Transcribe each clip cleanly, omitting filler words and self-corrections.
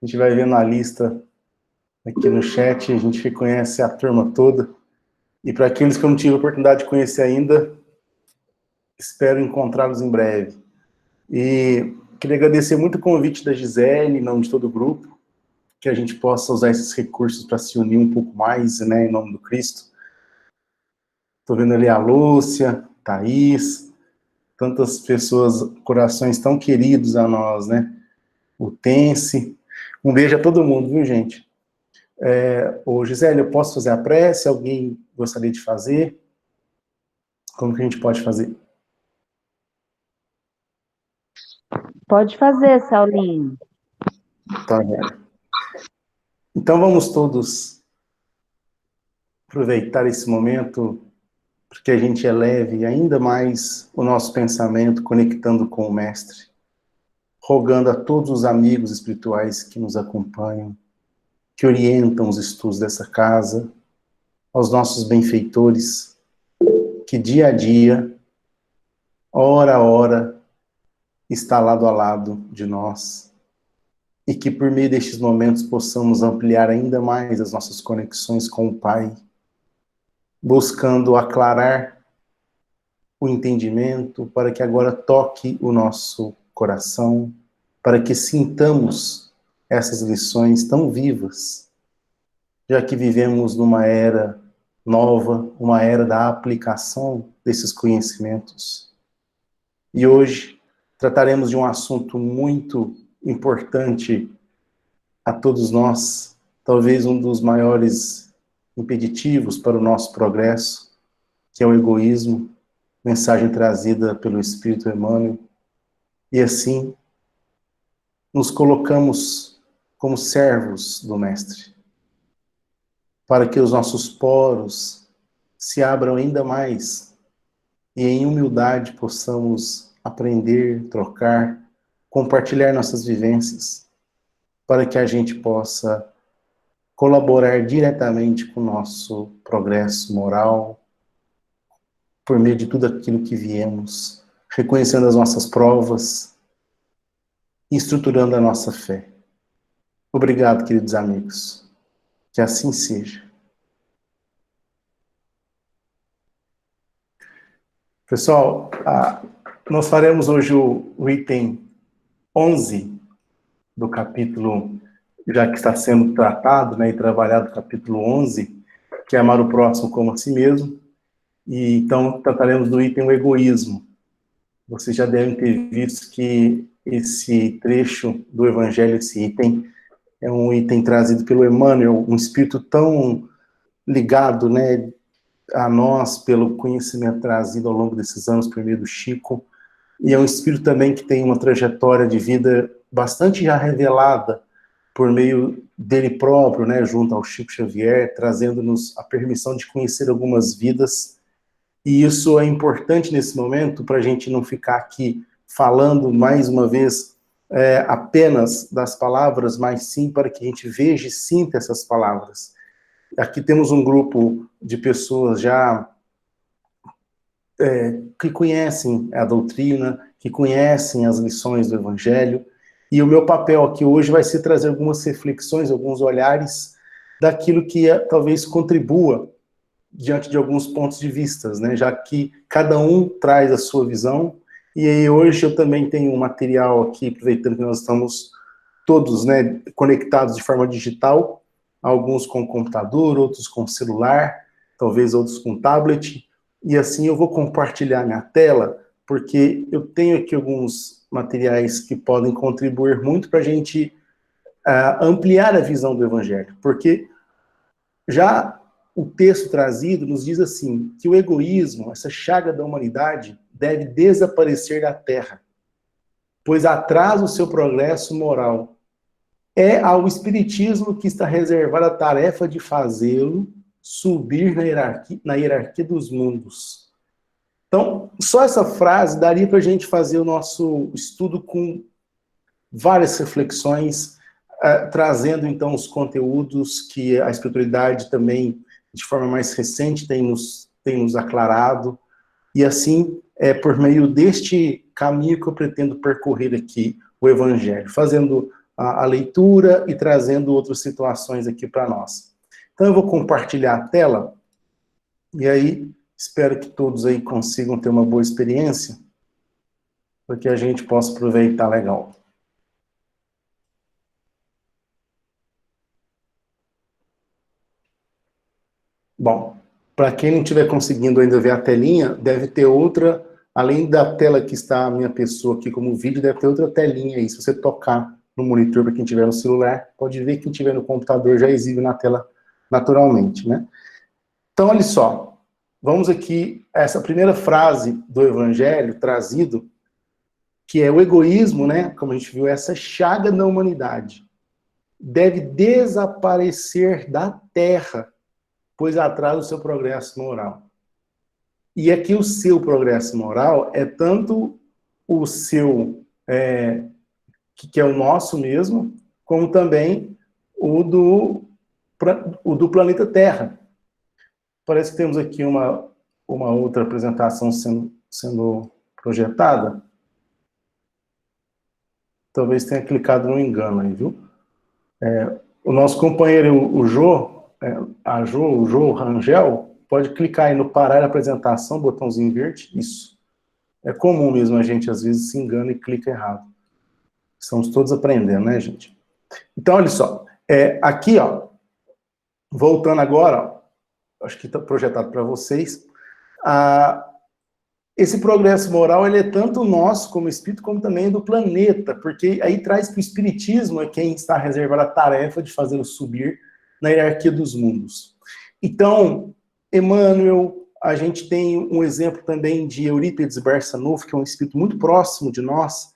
A gente vai vendo a lista aqui no chat, a gente reconhece a turma toda. E para aqueles que eu não tive a oportunidade de conhecer ainda, espero encontrá-los em breve. E queria agradecer muito o convite da Gisele, em nome de todo o grupo, que a gente possa usar esses recursos para se unir um pouco mais, né, em nome do Cristo. Estou vendo ali a Lúcia, Thaís, tantas pessoas, corações tão queridos a nós, né? O Tense. Um beijo a todo mundo, viu, gente? Ô, Gisele, eu posso fazer a prece? Alguém gostaria de fazer? Como que a gente pode fazer? Pode fazer, Saulinho. Tá bom. Então vamos todos aproveitar esse momento porque a gente eleve ainda mais o nosso pensamento, conectando com o Mestre, rogando a todos os amigos espirituais que nos acompanham, que orientam os estudos dessa casa, aos nossos benfeitores, que dia a dia, hora a hora, está lado a lado de nós, e que por meio destes momentos possamos ampliar ainda mais as nossas conexões com o Pai, buscando aclarar o entendimento, para que agora toque o nosso coração, para que sintamos essas lições tão vivas, já que vivemos numa era nova, uma era da aplicação desses conhecimentos. E hoje trataremos de um assunto muito importante a todos nós, talvez um dos maiores impeditivos para o nosso progresso, que é o egoísmo, mensagem trazida pelo Espírito Emmanuel, e assim nos colocamos como servos do Mestre, para que os nossos poros se abram ainda mais e em humildade possamos aprender, trocar, compartilhar nossas vivências, para que a gente possa colaborar diretamente com o nosso progresso moral, por meio de tudo aquilo que viemos, reconhecendo as nossas provas e estruturando a nossa fé. Obrigado, queridos amigos. Que assim seja. Pessoal, nós faremos hoje o item 11 do capítulo, já que está sendo tratado, né, e trabalhado o capítulo 11, que é amar o próximo como a si mesmo. E então trataremos do item o egoísmo. Vocês já devem ter visto que esse trecho do Evangelho, esse item, é um item trazido pelo Emmanuel, um espírito tão ligado, né, a nós pelo conhecimento trazido ao longo desses anos por meio do Chico, e é um espírito também que tem uma trajetória de vida bastante já revelada por meio dele próprio, né, junto ao Chico Xavier, trazendo-nos a permissão de conhecer algumas vidas. E isso é importante nesse momento para a gente não ficar aqui falando mais uma vez apenas das palavras, mas sim para que a gente veja e sinta essas palavras. Aqui temos um grupo de pessoas já que conhecem a doutrina, que conhecem as lições do Evangelho, e o meu papel aqui hoje vai ser trazer algumas reflexões, alguns olhares daquilo que talvez contribua diante de alguns pontos de vista, né? Já que cada um traz a sua visão, e aí hoje eu também tenho um material aqui, aproveitando que nós estamos todos, né, conectados de forma digital, alguns com computador, outros com celular, talvez outros com tablet, e assim eu vou compartilhar minha tela, porque eu tenho aqui alguns materiais que podem contribuir muito para a gente ampliar a visão do Evangelho, porque já o texto trazido nos diz assim, que o egoísmo, essa chaga da humanidade, deve desaparecer da Terra, pois atrasa o seu progresso moral. É ao Espiritismo que está reservada a tarefa de fazê-lo subir na hierarquia dos mundos. Então, só essa frase daria para a gente fazer o nosso estudo com várias reflexões, trazendo então os conteúdos que a espiritualidade também, de forma mais recente, tem nos aclarado, e assim é por meio deste caminho que eu pretendo percorrer aqui o Evangelho, fazendo a leitura e trazendo outras situações aqui para nós. Então eu vou compartilhar a tela, e aí espero que todos aí consigam ter uma boa experiência, para que a gente possa aproveitar legal. Bom, para quem não estiver conseguindo ainda ver a telinha, deve ter outra, além da tela que está a minha pessoa aqui como vídeo, deve ter outra telinha aí. Se você tocar no monitor, para quem tiver no celular, pode ver, quem tiver no computador já exibe na tela naturalmente, né? Então, olha só, vamos aqui a essa primeira frase do Evangelho trazido, que é o egoísmo, né? Como a gente viu, essa chaga da humanidade deve desaparecer da terra, pois atrasa o seu progresso moral. E aqui o seu progresso moral é tanto o seu, que é o nosso mesmo, como também o do planeta Terra. Parece que temos aqui uma outra apresentação sendo projetada. Talvez tenha clicado no engano aí, viu? O nosso companheiro, o Jô Rangel, pode clicar aí no parar a apresentação, botãozinho verde, isso. É comum mesmo, a gente às vezes se engana e clica errado. Estamos todos aprendendo, né, gente? Então, olha só, aqui, ó, voltando agora, ó, acho que está projetado para vocês, esse progresso moral, ele é tanto nosso como espírito, como também do planeta, porque aí traz para o espiritismo quem está reservado a tarefa de fazê-lo subir na hierarquia dos mundos. Então, Emmanuel, a gente tem um exemplo também de Eurípides Barçanufo, que é um espírito muito próximo de nós,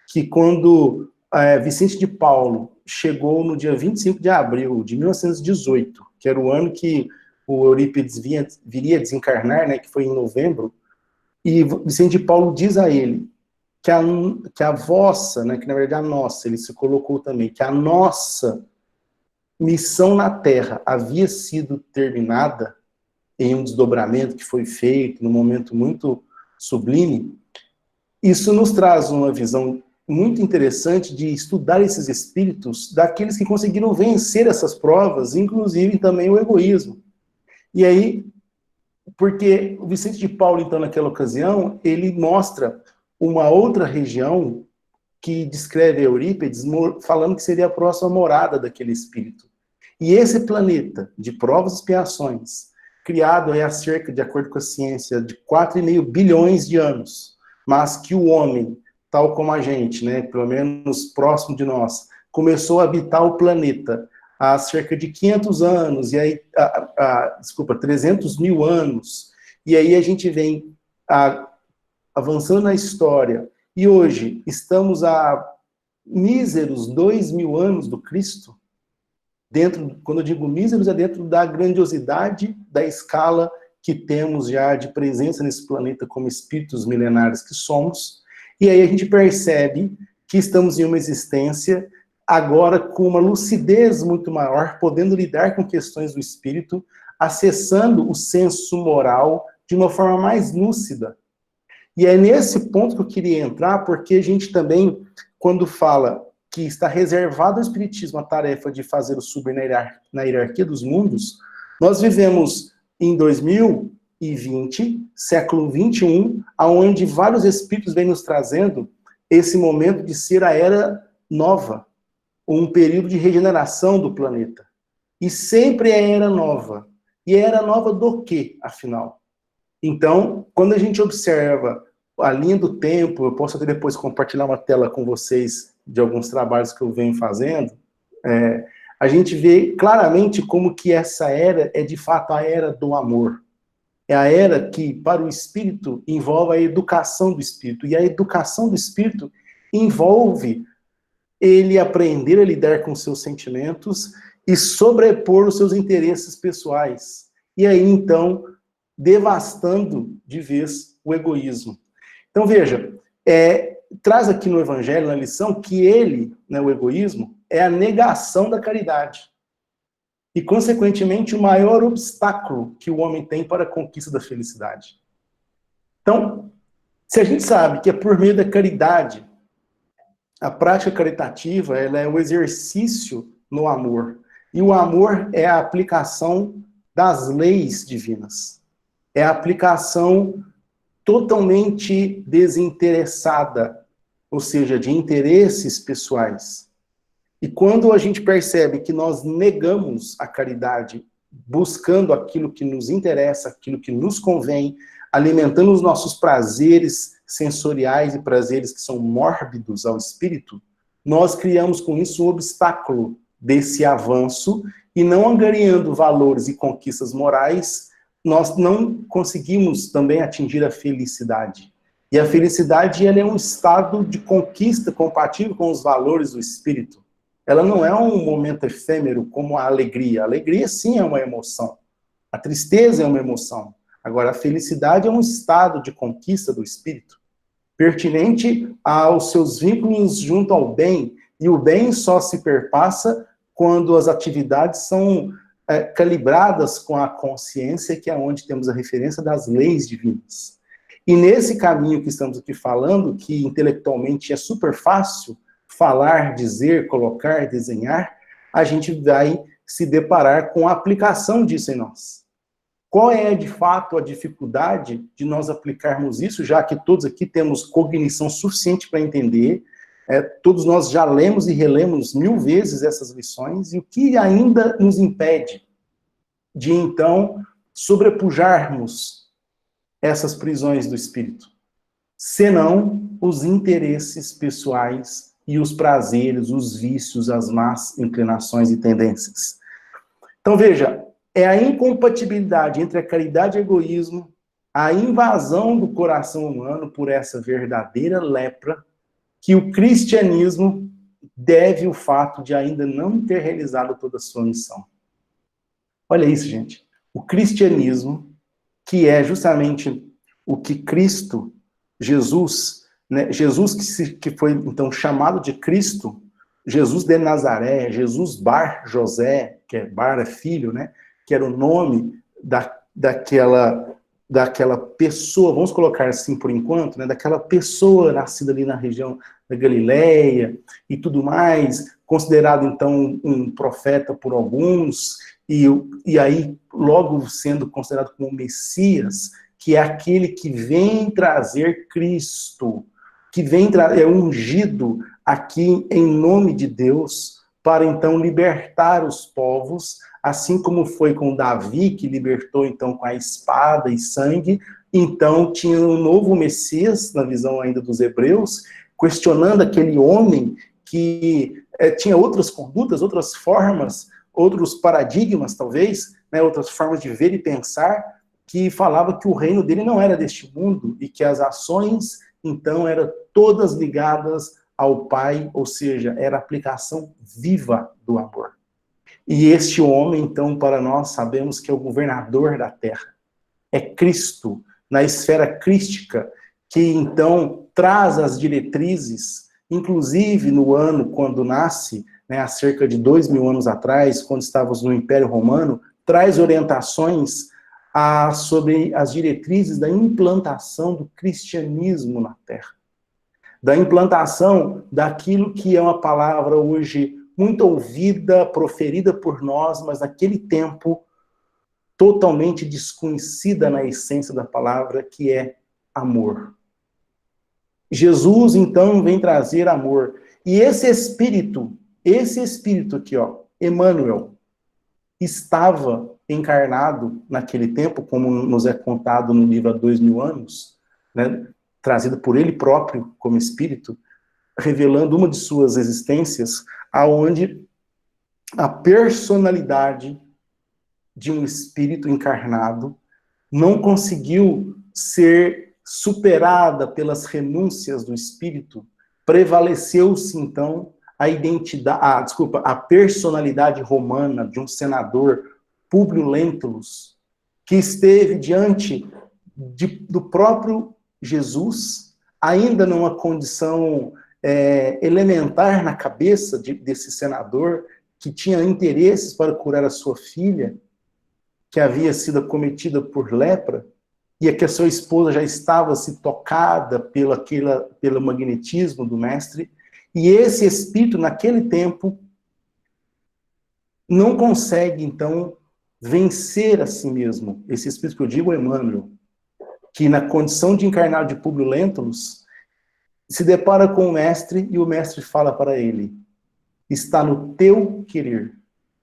que quando Vicente de Paulo chegou no dia 25 de abril de 1918, que era o ano que o Eurípides viria a desencarnar, né, que foi em novembro, e Vicente de Paulo diz a ele que a vossa, né, que na verdade a nossa, ele se colocou também, que a nossa missão na Terra havia sido terminada em um desdobramento que foi feito num momento muito sublime. Isso nos traz uma visão muito interessante de estudar esses espíritos daqueles que conseguiram vencer essas provas, inclusive também o egoísmo. E aí, porque o Vicente de Paulo, então, naquela ocasião, ele mostra uma outra região que descreve Eurípides, falando que seria a próxima morada daquele espírito. E esse planeta de provas e expiações, criado há cerca, de acordo com a ciência, de 4,5 bilhões de anos, mas que o homem, tal como a gente, né, pelo menos próximo de nós, começou a habitar o planeta há cerca de 500 anos, e aí, 300 mil anos, e aí a gente vem avançando na história, e hoje estamos a míseros 2.000 anos do Cristo, quando eu digo míseros, é dentro da grandiosidade da escala que temos já de presença nesse planeta como espíritos milenares que somos, e aí a gente percebe que estamos em uma existência agora com uma lucidez muito maior, podendo lidar com questões do espírito, acessando o senso moral de uma forma mais lúcida. E é nesse ponto que eu queria entrar, porque a gente também, quando fala que está reservado ao espiritismo a tarefa de fazer o subir na hierarquia dos mundos, nós vivemos em 2020, século 21, onde vários espíritos vêm nos trazendo esse momento de ser a era nova, um período de regeneração do planeta. E sempre é era nova. E é era nova do quê, afinal? Então, quando a gente observa a linha do tempo, eu posso até depois compartilhar uma tela com vocês de alguns trabalhos que eu venho fazendo, a gente vê claramente como que essa era é, de fato, a era do amor. É a era que, para o espírito, envolve a educação do espírito. E a educação do espírito envolve ele aprender a lidar com seus sentimentos e sobrepor os seus interesses pessoais. E aí, então, devastando de vez o egoísmo. Então, veja, traz aqui no Evangelho, na lição, que ele, né, o egoísmo, é a negação da caridade. E, consequentemente, o maior obstáculo que o homem tem para a conquista da felicidade. Então, se a gente sabe que é por meio da caridade A prática caritativa, ela é o exercício no amor. E o amor é a aplicação das leis divinas. É a aplicação totalmente desinteressada, ou seja, de interesses pessoais. E quando a gente percebe que nós negamos a caridade, buscando aquilo que nos interessa, aquilo que nos convém, alimentando os nossos prazeres sensoriais e prazeres que são mórbidos ao espírito, nós criamos com isso um obstáculo desse avanço e não angariando valores e conquistas morais, nós não conseguimos também atingir a felicidade. E a felicidade, ela é um estado de conquista compatível com os valores do espírito. Ela não é um momento efêmero como a alegria. A alegria, sim, é uma emoção. A tristeza é uma emoção. Agora, a felicidade é um estado de conquista do espírito, pertinente aos seus vínculos junto ao bem. E o bem só se perpassa quando as atividades são calibradas com a consciência, que é onde temos a referência das leis divinas. E nesse caminho que estamos aqui falando, que intelectualmente é super fácil, falar, dizer, colocar, desenhar, a gente vai se deparar com a aplicação disso em nós. Qual é, de fato, a dificuldade de nós aplicarmos isso, já que todos aqui temos cognição suficiente para entender, todos nós já lemos e relemos 1000 vezes essas lições, e o que ainda nos impede de, então, sobrepujarmos essas prisões do espírito? Senão os interesses pessoais e os prazeres, os vícios, as más inclinações e tendências. Então, veja, é a incompatibilidade entre a caridade e o egoísmo, a invasão do coração humano por essa verdadeira lepra, que o cristianismo deve o fato de ainda não ter realizado toda a sua missão. Olha isso, gente. O cristianismo, que é justamente o que Cristo, Jesus, né, Jesus que foi, então, chamado de Cristo, Jesus de Nazaré, Jesus Bar José, que é Bar é filho, né, que era o nome daquela pessoa, vamos colocar assim por enquanto, né, daquela pessoa nascida ali na região da Galileia e tudo mais, considerado então um profeta por alguns, e aí logo sendo considerado como Messias, que é aquele que vem trazer Cristo, que vem é ungido aqui em nome de Deus, para então libertar os povos, assim como foi com Davi, que libertou então com a espada e sangue. Então tinha um novo Messias, na visão ainda dos hebreus, questionando aquele homem que tinha outras condutas, outras formas, outros paradigmas talvez, né, outras formas de ver e pensar, que falava que o reino dele não era deste mundo e que as ações, então, eram todas ligadas ao Pai, ou seja, era a aplicação viva do amor. E este homem, então, para nós, sabemos que é o governador da terra. É Cristo, na esfera crística, que, então, traz as diretrizes, inclusive no ano quando nasce, né, há cerca de 2000 anos atrás, quando estávamos no Império Romano, traz orientações sobre as diretrizes da implantação do cristianismo na Terra. Da implantação daquilo que é uma palavra hoje muito ouvida, proferida por nós, mas naquele tempo totalmente desconhecida na essência da palavra, que é amor. Jesus, então, vem trazer amor. E esse espírito aqui, ó, Emmanuel, estava encarnado naquele tempo, como nos é contado no livro há 2000 anos, né, trazido por ele próprio como espírito, revelando uma de suas existências, aonde a personalidade de um espírito encarnado não conseguiu ser superada pelas renúncias do espírito, prevaleceu-se então a personalidade romana de um senador, Públio Lentulus, que esteve diante do próprio Jesus, ainda numa condição elementar na cabeça desse senador, que tinha interesses para curar a sua filha, que havia sido acometida por lepra, e que a sua esposa já estava tocada pelo magnetismo do mestre, E esse espírito, naquele tempo, não consegue, então, vencer a si mesmo. Esse espírito que eu digo é Emmanuel, que na condição de encarnado de Públio Lentulus, se depara com o mestre e o mestre fala para ele: está no teu querer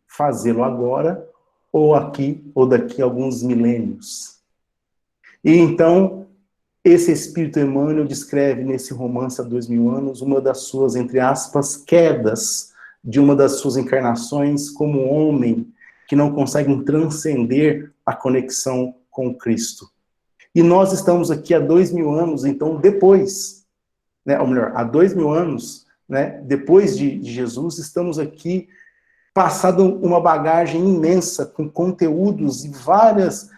fazê-lo agora, ou aqui, ou daqui a alguns milênios. E então, esse espírito Emmanuel descreve nesse romance há 2000 anos uma das suas, entre aspas, quedas de uma das suas encarnações como homem que não consegue transcender a conexão com Cristo. E nós estamos aqui há 2000 anos, então, depois, né, ou melhor, há 2000 anos, né, depois de Jesus, estamos aqui passado uma bagagem imensa, com conteúdos e várias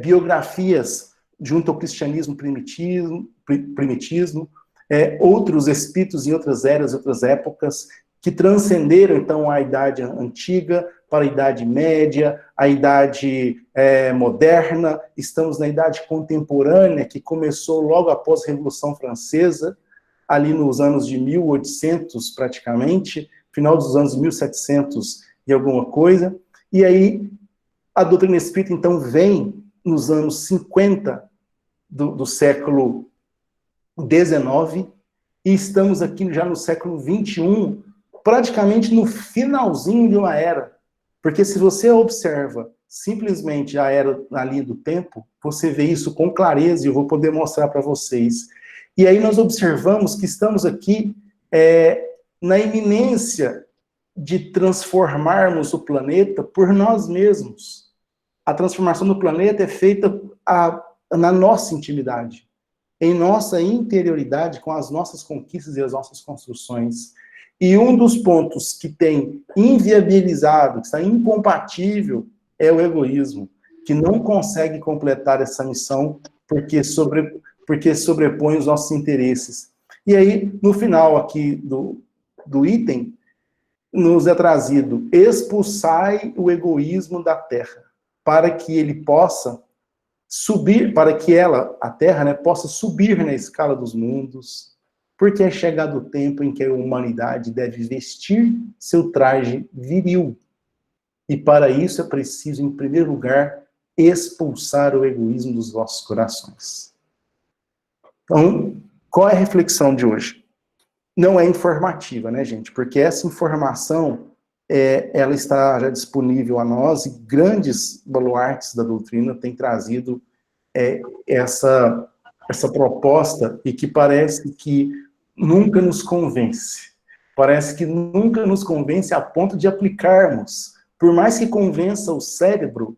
biografias junto ao cristianismo primitismo, outros espíritos em outras eras, outras épocas, que transcenderam, então, a Idade Antiga para a Idade Média, a Idade Moderna. Estamos na Idade Contemporânea, que começou logo após a Revolução Francesa, ali nos anos de 1800, praticamente, final dos anos 1700 e alguma coisa. E aí, a doutrina espírita, então, vem nos anos 50 do século XIX, e estamos aqui já no século XXI, praticamente no finalzinho de uma era. Porque se você observa simplesmente a era na linha do tempo, você vê isso com clareza, e eu vou poder mostrar para vocês. E aí nós observamos que estamos aqui na iminência de transformarmos o planeta por nós mesmos. A transformação do planeta é feita na nossa intimidade, em nossa interioridade, com as nossas conquistas e as nossas construções. E um dos pontos que tem inviabilizado, que está incompatível, é o egoísmo, que não consegue completar essa missão porque sobrepõe os nossos interesses. E aí, no final aqui do item, nos é trazido: expulsai o egoísmo da Terra, para que ele possa subir, para que ela, a Terra, né, possa subir na escala dos mundos, porque é chegado o tempo em que a humanidade deve vestir seu traje viril. E para isso é preciso, em primeiro lugar, expulsar o egoísmo dos vossos corações. Então, qual é a reflexão de hoje? Não é informativa, né, gente? Porque essa informação, ela está já disponível a nós, e grandes baluartes da doutrina têm trazido essa proposta, e que parece que nunca nos convence. Parece que nunca nos convence a ponto de aplicarmos. Por mais que convença o cérebro,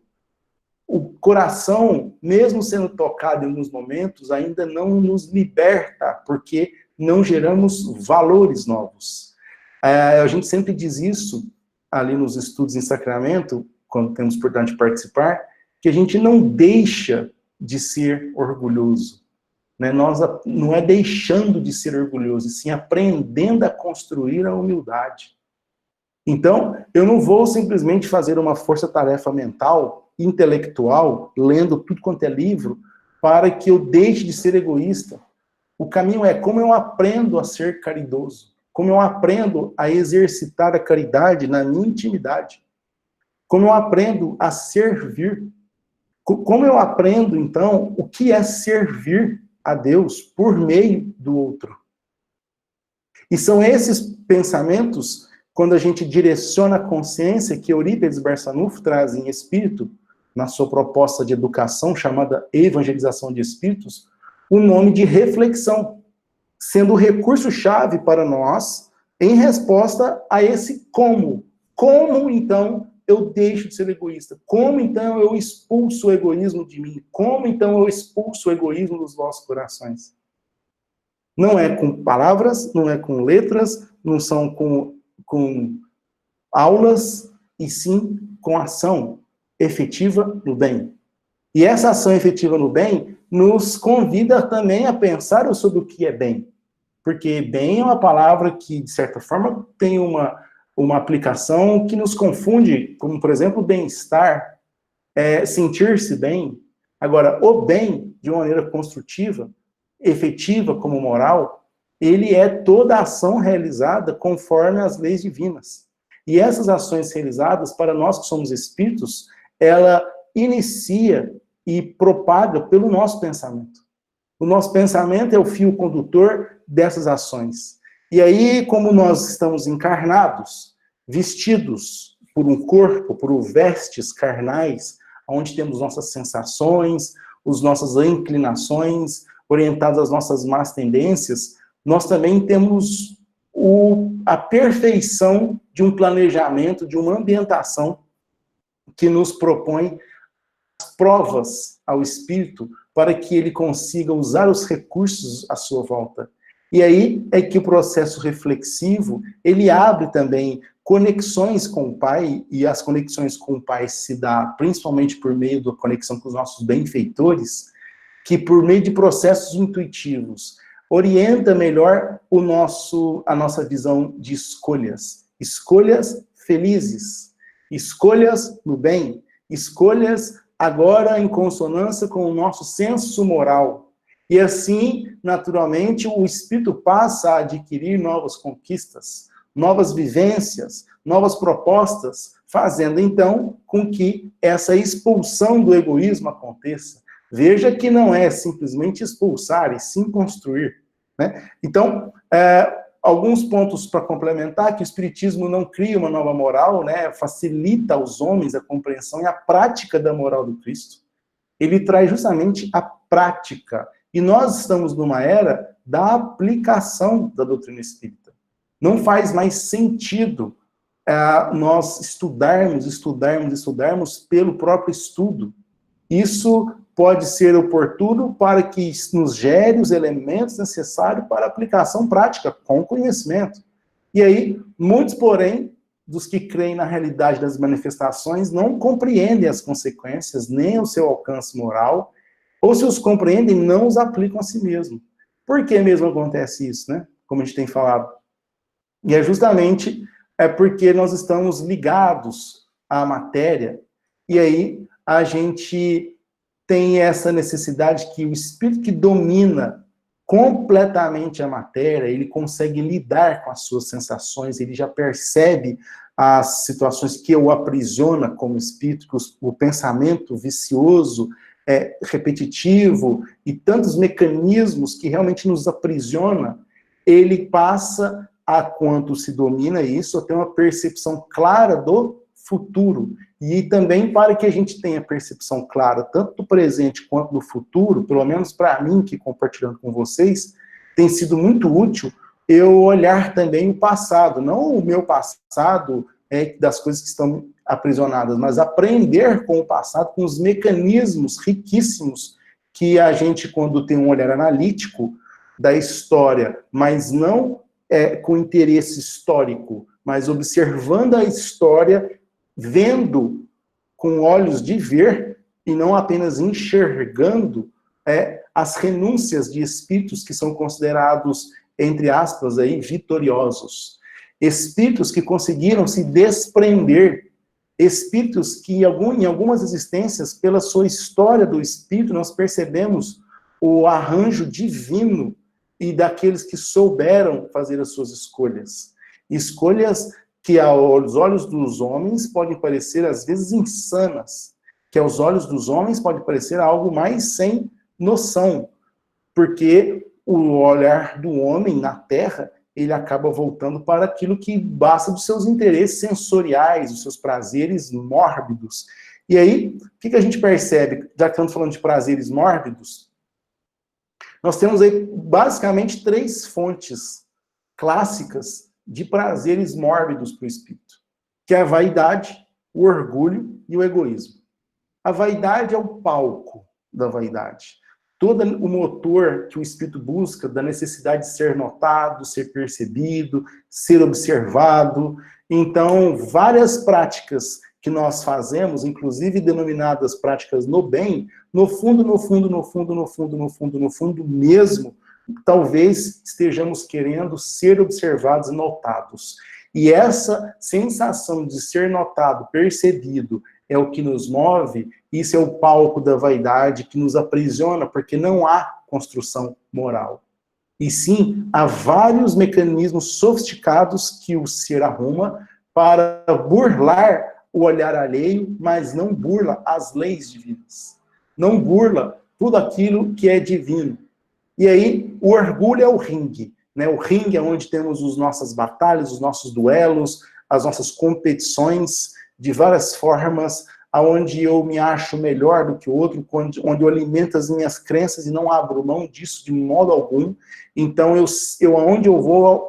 o coração, mesmo sendo tocado em alguns momentos, ainda não nos liberta, porque não geramos valores novos. A gente sempre diz isso ali nos estudos em sacramento, quando temos oportunidade de participar, que a gente não deixa de ser orgulhoso. Né? Nós não é deixando de ser orgulhoso, e sim aprendendo a construir a humildade. Então, eu não vou simplesmente fazer uma força-tarefa mental, intelectual, lendo tudo quanto é livro, para que eu deixe de ser egoísta. O caminho é como eu aprendo a ser caridoso, como eu aprendo a exercitar a caridade na minha intimidade, como eu aprendo a servir, como eu aprendo, então, o que é servir a Deus por meio do outro. E são esses pensamentos, quando a gente direciona a consciência, que Eurípides Barçanufo traz em Espírito, na sua proposta de educação, chamada Evangelização de Espíritos, o nome de reflexão, sendo o recurso-chave para nós, em resposta a esse como. Como, então, eu deixo de ser egoísta? Como, então, eu expulso o egoísmo de mim? Como, então, eu expulso o egoísmo dos vossos corações? Não é com palavras, não é com letras, não são com aulas, e sim com ação efetiva no bem. E essa ação efetiva no bem nos convida também a pensar sobre o que é bem. Porque bem é uma palavra que, de certa forma, tem uma aplicação que nos confunde, como, por exemplo, bem-estar, sentir-se bem. Agora, o bem, de uma maneira construtiva, efetiva como moral, ele é toda ação realizada conforme as leis divinas. E essas ações realizadas, para nós que somos espíritos, ela inicia e propaga pelo nosso pensamento. O nosso pensamento é o fio condutor dessas ações. E aí, como nós estamos encarnados, vestidos por um corpo, por vestes carnais, onde temos nossas sensações, as nossas inclinações, orientadas às nossas más tendências, nós também temos a perfeição de um planejamento, de uma ambientação que nos propõe as provas ao espírito para que ele consiga usar os recursos à sua volta. E aí é que o processo reflexivo, ele abre também conexões com o Pai, e as conexões com o Pai se dá principalmente por meio da conexão com os nossos benfeitores, que por meio de processos intuitivos, orienta melhor a nossa visão de escolhas. Escolhas felizes, escolhas no bem, escolhas agora em consonância com o nosso senso moral. E assim, naturalmente, o espírito passa a adquirir novas conquistas, novas vivências, novas propostas, fazendo então com que essa expulsão do egoísmo aconteça. Veja que não é simplesmente expulsar, e sim construir, né? Então, alguns pontos para complementar, que o Espiritismo não cria uma nova moral, né? Facilita aos homens a compreensão e a prática da moral do Cristo. Ele traz justamente a prática. E nós estamos numa era da aplicação da doutrina espírita. Não faz mais sentido nós estudarmos pelo próprio estudo. Isso pode ser oportuno para que nos gere os elementos necessários para a aplicação prática, com conhecimento. E aí, muitos, porém, dos que creem na realidade das manifestações, não compreendem as consequências, nem o seu alcance moral, ou se os compreendem, não os aplicam a si mesmo. Por que mesmo acontece isso, né? Como a gente tem falado. E é justamente porque nós estamos ligados à matéria, e aí a gente tem essa necessidade que o espírito que domina completamente a matéria, ele consegue lidar com as suas sensações, ele já percebe as situações que o aprisiona como espírito, o pensamento vicioso, repetitivo, e tantos mecanismos que realmente nos aprisiona, ele passa, a quanto se domina isso, a ter uma percepção clara do futuro. E também para que a gente tenha percepção clara, tanto do presente quanto do futuro, pelo menos para mim, que compartilhando com vocês, tem sido muito útil eu olhar também o passado, não o meu passado das coisas que estão aprisionadas, mas aprender com o passado, com os mecanismos riquíssimos que a gente, quando tem um olhar analítico da história, mas não com interesse histórico, mas observando a história, vendo com olhos de ver, e não apenas enxergando as renúncias de espíritos que são considerados, entre aspas, aí, vitoriosos. Espíritos que conseguiram se desprender, espíritos que em algumas existências, pela sua história do espírito, nós percebemos o arranjo divino e daqueles que souberam fazer as suas escolhas. Escolhas que aos olhos dos homens podem parecer, às vezes, insanas, que aos olhos dos homens pode parecer algo mais sem noção, porque o olhar do homem na Terra, ele acaba voltando para aquilo que basta dos seus interesses sensoriais, dos seus prazeres mórbidos. E aí, o que a gente percebe, já que estamos falando de prazeres mórbidos, nós temos aí basicamente 3 fontes clássicas de prazeres mórbidos para o espírito, que é a vaidade, o orgulho e o egoísmo. A vaidade é o palco da vaidade. Todo o motor que o espírito busca, da necessidade de ser notado, ser percebido, ser observado. Então, várias práticas que nós fazemos, inclusive denominadas práticas no bem, no fundo mesmo, talvez estejamos querendo ser observados e notados. E essa sensação de ser notado, percebido, é o que nos move, isso é o palco da vaidade que nos aprisiona, porque não há construção moral. e sim há vários mecanismos sofisticados que o ser arruma para burlar o olhar alheio, mas não burla as leis divinas. Não burla tudo aquilo que é divino. E aí, o orgulho é o ringue, né? O ringue é onde temos as nossas batalhas, os nossos duelos, as nossas competições de várias formas, aonde eu me acho melhor do que o outro, onde eu alimento as minhas crenças e não abro mão disso de modo algum. Então, aonde eu vou,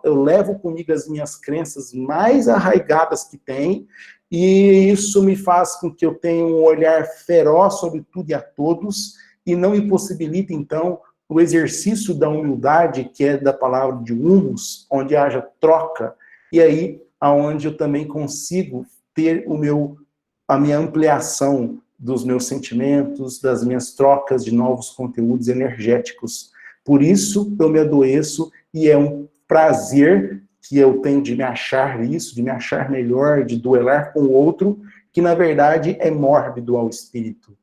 eu levo comigo as minhas crenças mais arraigadas que tem, e isso me faz com que eu tenha um olhar feroz sobre tudo e a todos, e não impossibilita, então, o exercício da humildade, que é da palavra de humus, onde haja troca, e aí, aonde eu também consigo ter a minha ampliação dos meus sentimentos, das minhas trocas de novos conteúdos energéticos. Por isso, eu me adoeço, e é um prazer que eu tenho de me achar isso, de me achar melhor, de duelar com o outro, que na verdade é mórbido ao espírito.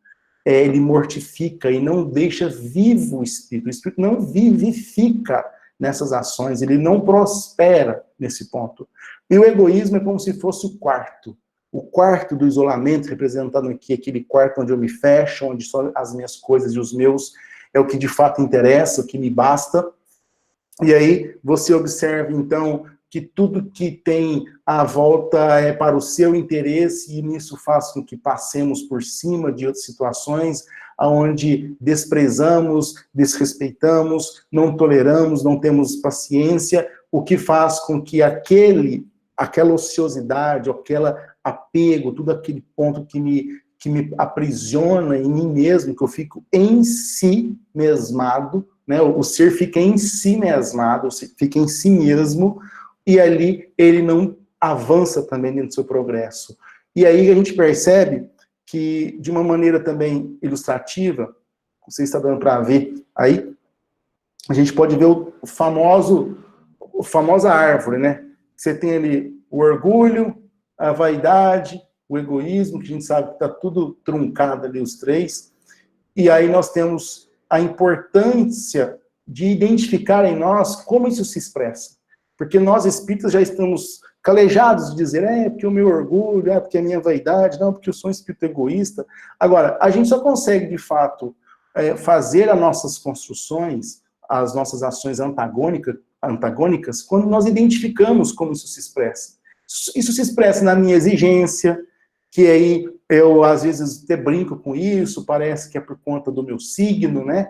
Ele mortifica e não deixa vivo o espírito. O espírito não vivifica nessas ações, ele não prospera nesse ponto. E o egoísmo é como se fosse o quarto do isolamento, representando aqui aquele quarto onde eu me fecho, onde só as minhas coisas e os meus é o que de fato interessa, o que me basta. E aí você observa, então, que tudo que tem à volta é para o seu interesse, e nisso faz com que passemos por cima de outras situações, onde desprezamos, desrespeitamos, não toleramos, não temos paciência, o que faz com que aquela ociosidade, aquele apego, tudo aquele ponto que me aprisiona em mim mesmo, que eu fico em si mesmado, né? O ser fica em si mesmado, fica em si mesmo, e ali ele não avança também dentro do seu progresso. E aí a gente percebe que, de uma maneira também ilustrativa, você está dando para ver aí, a gente pode ver a famosa árvore, né? Você tem ali o orgulho, a vaidade, o egoísmo, que a gente sabe que está tudo truncado ali, os três, e aí nós temos a importância de identificar em nós como isso se expressa. Porque nós, espíritas, já estamos calejados de dizer, porque o meu orgulho, porque a minha vaidade, não, porque eu sou um espírito egoísta. Agora, a gente só consegue, de fato, fazer as nossas construções, as nossas ações antagônicas, quando nós identificamos como isso se expressa. Isso se expressa na minha exigência, que aí eu, às vezes, até brinco com isso, parece que é por conta do meu signo, né?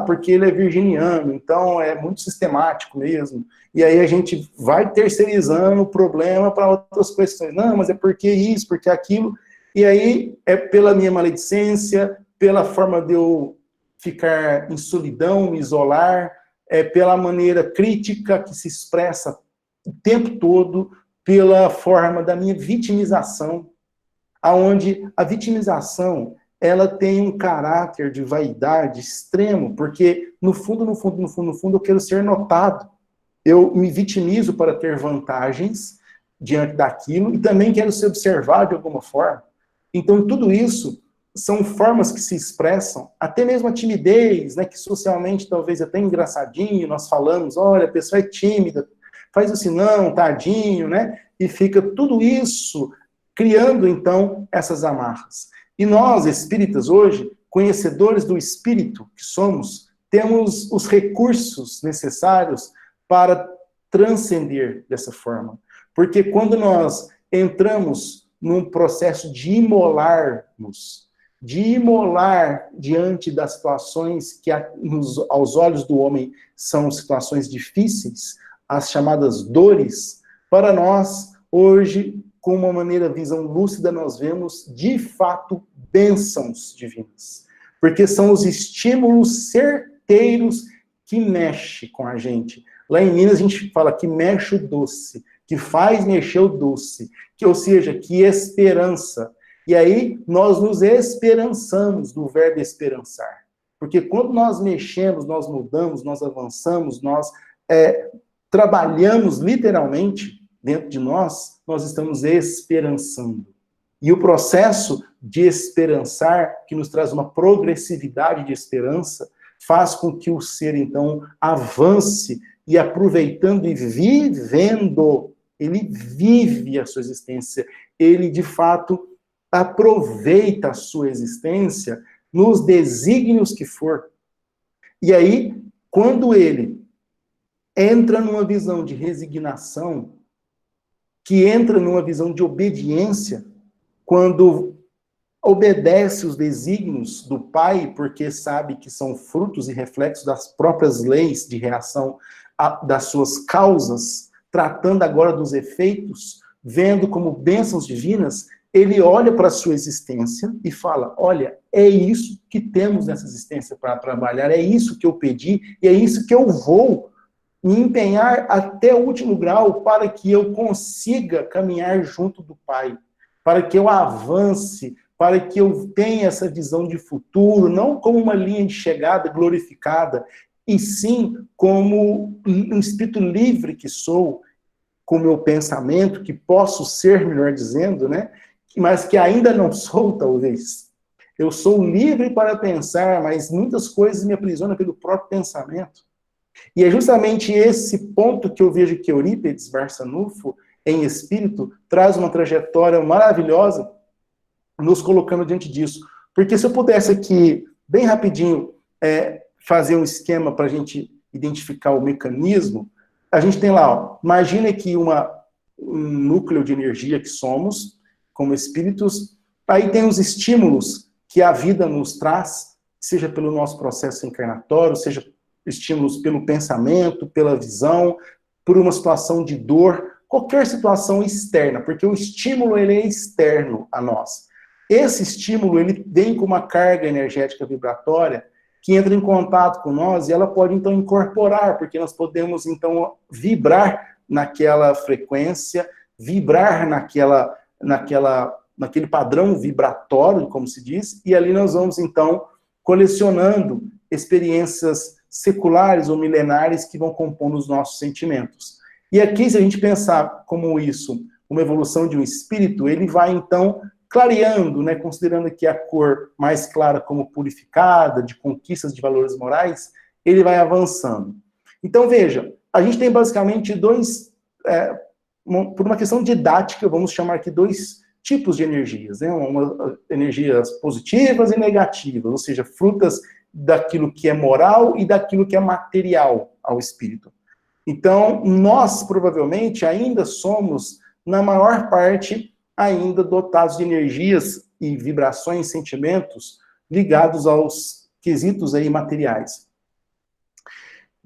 Porque ele é virginiano, então é muito sistemático mesmo. E aí a gente vai terceirizando o problema para outras questões. Não, mas é porque isso, porque aquilo. E aí é pela minha maledicência, pela forma de eu ficar em solidão, me isolar, pela maneira crítica que se expressa o tempo todo, pela forma da minha vitimização, aonde a vitimização, ela tem um caráter de vaidade extremo, porque no fundo, eu quero ser notado. Eu me vitimizo para ter vantagens diante daquilo, e também quero ser observado de alguma forma. Então, tudo isso são formas que se expressam, até mesmo a timidez, né, que socialmente talvez até engraçadinho, nós falamos, olha, a pessoa é tímida, faz assim, não, tadinho, né, e fica tudo isso criando, então, essas amarras. E nós, espíritas, hoje, conhecedores do espírito que somos, temos os recursos necessários para transcender dessa forma. Porque quando nós entramos num processo de imolar diante das situações que, aos olhos do homem, são situações difíceis, as chamadas dores, para nós, hoje, com uma visão lúcida, nós vemos, de fato, bênçãos divinas. Porque são os estímulos certeiros que mexem com a gente. Lá em Minas, a gente fala que mexe o doce, que faz mexer o doce, ou seja, que esperança. E aí, nós nos esperançamos do verbo esperançar. Porque quando nós mexemos, nós mudamos, nós avançamos, nós trabalhamos literalmente dentro de nós estamos esperançando. E o processo de esperançar, que nos traz uma progressividade de esperança, faz com que o ser, então, avance e aproveitando e vivendo, ele vive a sua existência, ele, de fato, aproveita a sua existência nos desígnios que for. E aí, quando ele entra numa visão de resignação, que entra numa visão de obediência, quando obedece os desígnios do Pai, porque sabe que são frutos e reflexos das próprias leis de reação das suas causas, tratando agora dos efeitos, vendo como bênçãos divinas, ele olha para a sua existência e fala, olha, é isso que temos nessa existência para trabalhar, é isso que eu pedi, e é isso que eu vou me empenhar até o último grau para que eu consiga caminhar junto do Pai, para que eu avance, para que eu tenha essa visão de futuro, não como uma linha de chegada glorificada, e sim como um espírito livre que sou, com o meu pensamento, que posso ser, melhor dizendo, né? Mas que ainda não sou, talvez. Eu sou livre para pensar, mas muitas coisas me aprisionam pelo próprio pensamento. E é justamente esse ponto que eu vejo que Eurípides Barçanufo, em espírito, traz uma trajetória maravilhosa, nos colocando diante disso. Porque se eu pudesse aqui, bem rapidinho, fazer um esquema para a gente identificar o mecanismo, a gente tem lá, ó, imagina que um núcleo de energia que somos, como espíritos, aí tem os estímulos que a vida nos traz, seja pelo nosso processo encarnatório, seja estímulos pelo pensamento, pela visão, por uma situação de dor, qualquer situação externa, porque o estímulo ele é externo a nós. Esse estímulo ele vem com uma carga energética vibratória que entra em contato com nós e ela pode então incorporar, porque nós podemos então vibrar naquela frequência, vibrar naquele padrão vibratório, como se diz, e ali nós vamos então colecionando experiências seculares ou milenares que vão compondo os nossos sentimentos. E aqui, se a gente pensar como isso, uma evolução de um espírito, ele vai então clareando, né, considerando aqui a cor mais clara como purificada, de conquistas de valores morais, ele vai avançando. Então, veja, a gente tem basicamente por uma questão didática, vamos chamar aqui dois tipos de energias, né, energias positivas e negativas, ou seja, frutas daquilo que é moral e daquilo que é material ao espírito. Então, nós provavelmente ainda somos, na maior parte, ainda dotados de energias e vibrações, sentimentos ligados aos quesitos aí materiais.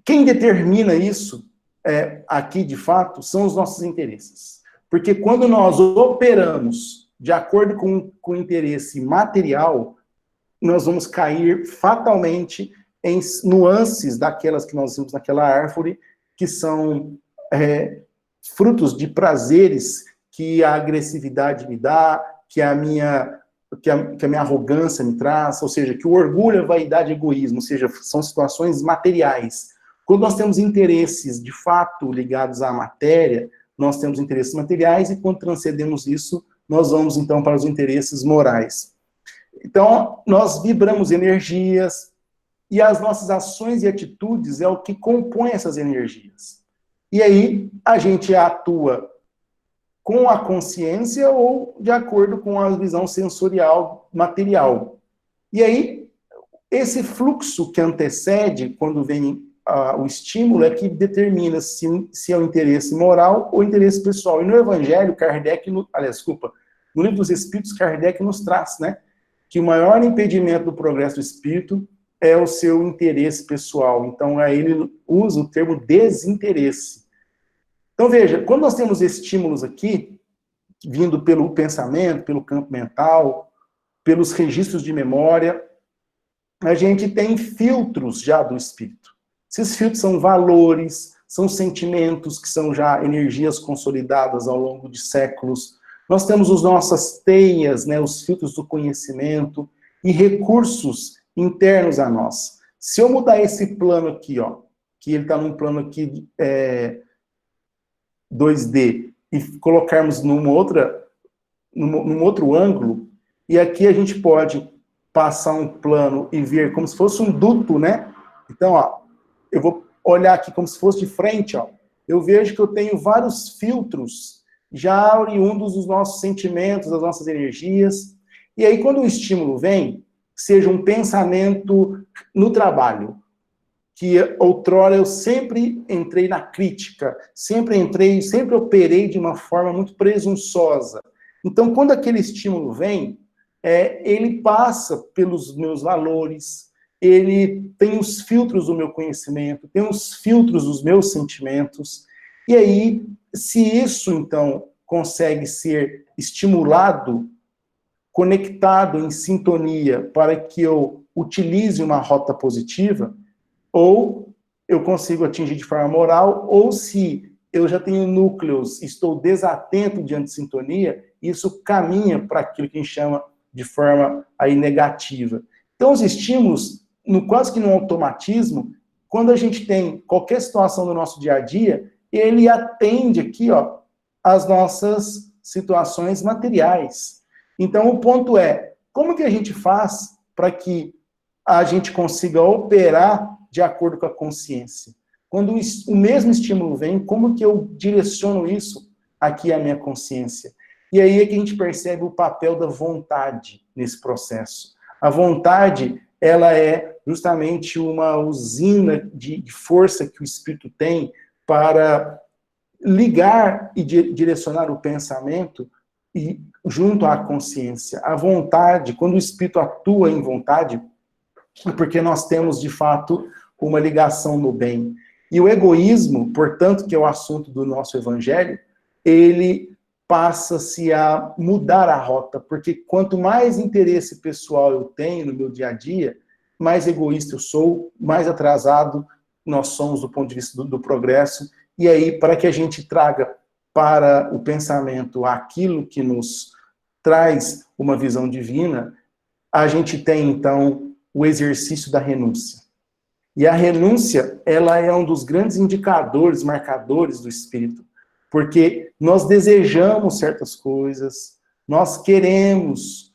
Quem determina isso aqui, de fato, são os nossos interesses. Porque quando nós operamos de acordo com o interesse material, nós vamos cair fatalmente em nuances daquelas que nós vimos naquela árvore, que são frutos de prazeres que a agressividade me dá, que a minha arrogância me traz, ou seja, que o orgulho, a vaidade e o egoísmo, ou seja, são situações materiais. Quando nós temos interesses, de fato, ligados à matéria, nós temos interesses materiais, e quando transcendemos isso, nós vamos, então, para os interesses morais. Então, nós vibramos energias, e as nossas ações e atitudes é o que compõe essas energias. E aí, a gente atua com a consciência ou de acordo com a visão sensorial material. E aí, esse fluxo que antecede, quando vem o estímulo, é que determina se é o interesse moral ou interesse pessoal. E no Evangelho, no Livro dos Espíritos, Kardec nos traz, né, que o maior impedimento do progresso do espírito é o seu interesse pessoal. Então, aí ele usa o termo desinteresse. Então, veja, quando nós temos estímulos aqui, vindo pelo pensamento, pelo campo mental, pelos registros de memória, a gente tem filtros já do espírito. Esses filtros são valores, são sentimentos, que são já energias consolidadas ao longo de séculos. Nós temos as nossas teias, né, os filtros do conhecimento e recursos internos a nós. Se eu mudar esse plano aqui, ó, que ele está num plano aqui 2D, e colocarmos num outro ângulo, e aqui a gente pode passar um plano e ver como se fosse um duto, né? Então, ó, eu vou olhar aqui como se fosse de frente, ó. Eu vejo que eu tenho vários filtros já oriundos dos nossos sentimentos, das nossas energias. E aí, quando o estímulo vem, seja um pensamento no trabalho, que outrora eu sempre entrei na crítica, sempre operei de uma forma muito presunçosa. Então, quando aquele estímulo vem, ele passa pelos meus valores, ele tem os filtros do meu conhecimento, tem os filtros dos meus sentimentos, e aí, se isso, então, consegue ser estimulado, conectado em sintonia para que eu utilize uma rota positiva, ou eu consigo atingir de forma moral, ou se eu já tenho núcleos, estou desatento diante de sintonia, isso caminha para aquilo que a gente chama de forma aí negativa. Então, os estímulos, quase que no automatismo, quando a gente tem qualquer situação do nosso dia a dia, ele atende aqui, ó, as nossas situações materiais. Então, o ponto é, como que a gente faz para que a gente consiga operar de acordo com a consciência? Quando o mesmo estímulo vem, como que eu direciono isso aqui à minha consciência? E aí é que a gente percebe o papel da vontade nesse processo. A vontade, ela é justamente uma usina de força que o espírito tem para ligar e direcionar o pensamento e junto à consciência. A vontade, quando o espírito atua em vontade, é porque nós temos, de fato, uma ligação no bem. E o egoísmo, portanto, que é o assunto do nosso evangelho, ele passa-se a mudar a rota, porque quanto mais interesse pessoal eu tenho no meu dia a dia, mais egoísta eu sou, mais atrasado nós somos do ponto de vista do progresso. E aí, para que a gente traga para o pensamento aquilo que nos traz uma visão divina, a gente tem, então, o exercício da renúncia. E a renúncia, ela é um dos grandes indicadores, marcadores do espírito, porque nós desejamos certas coisas, nós queremos,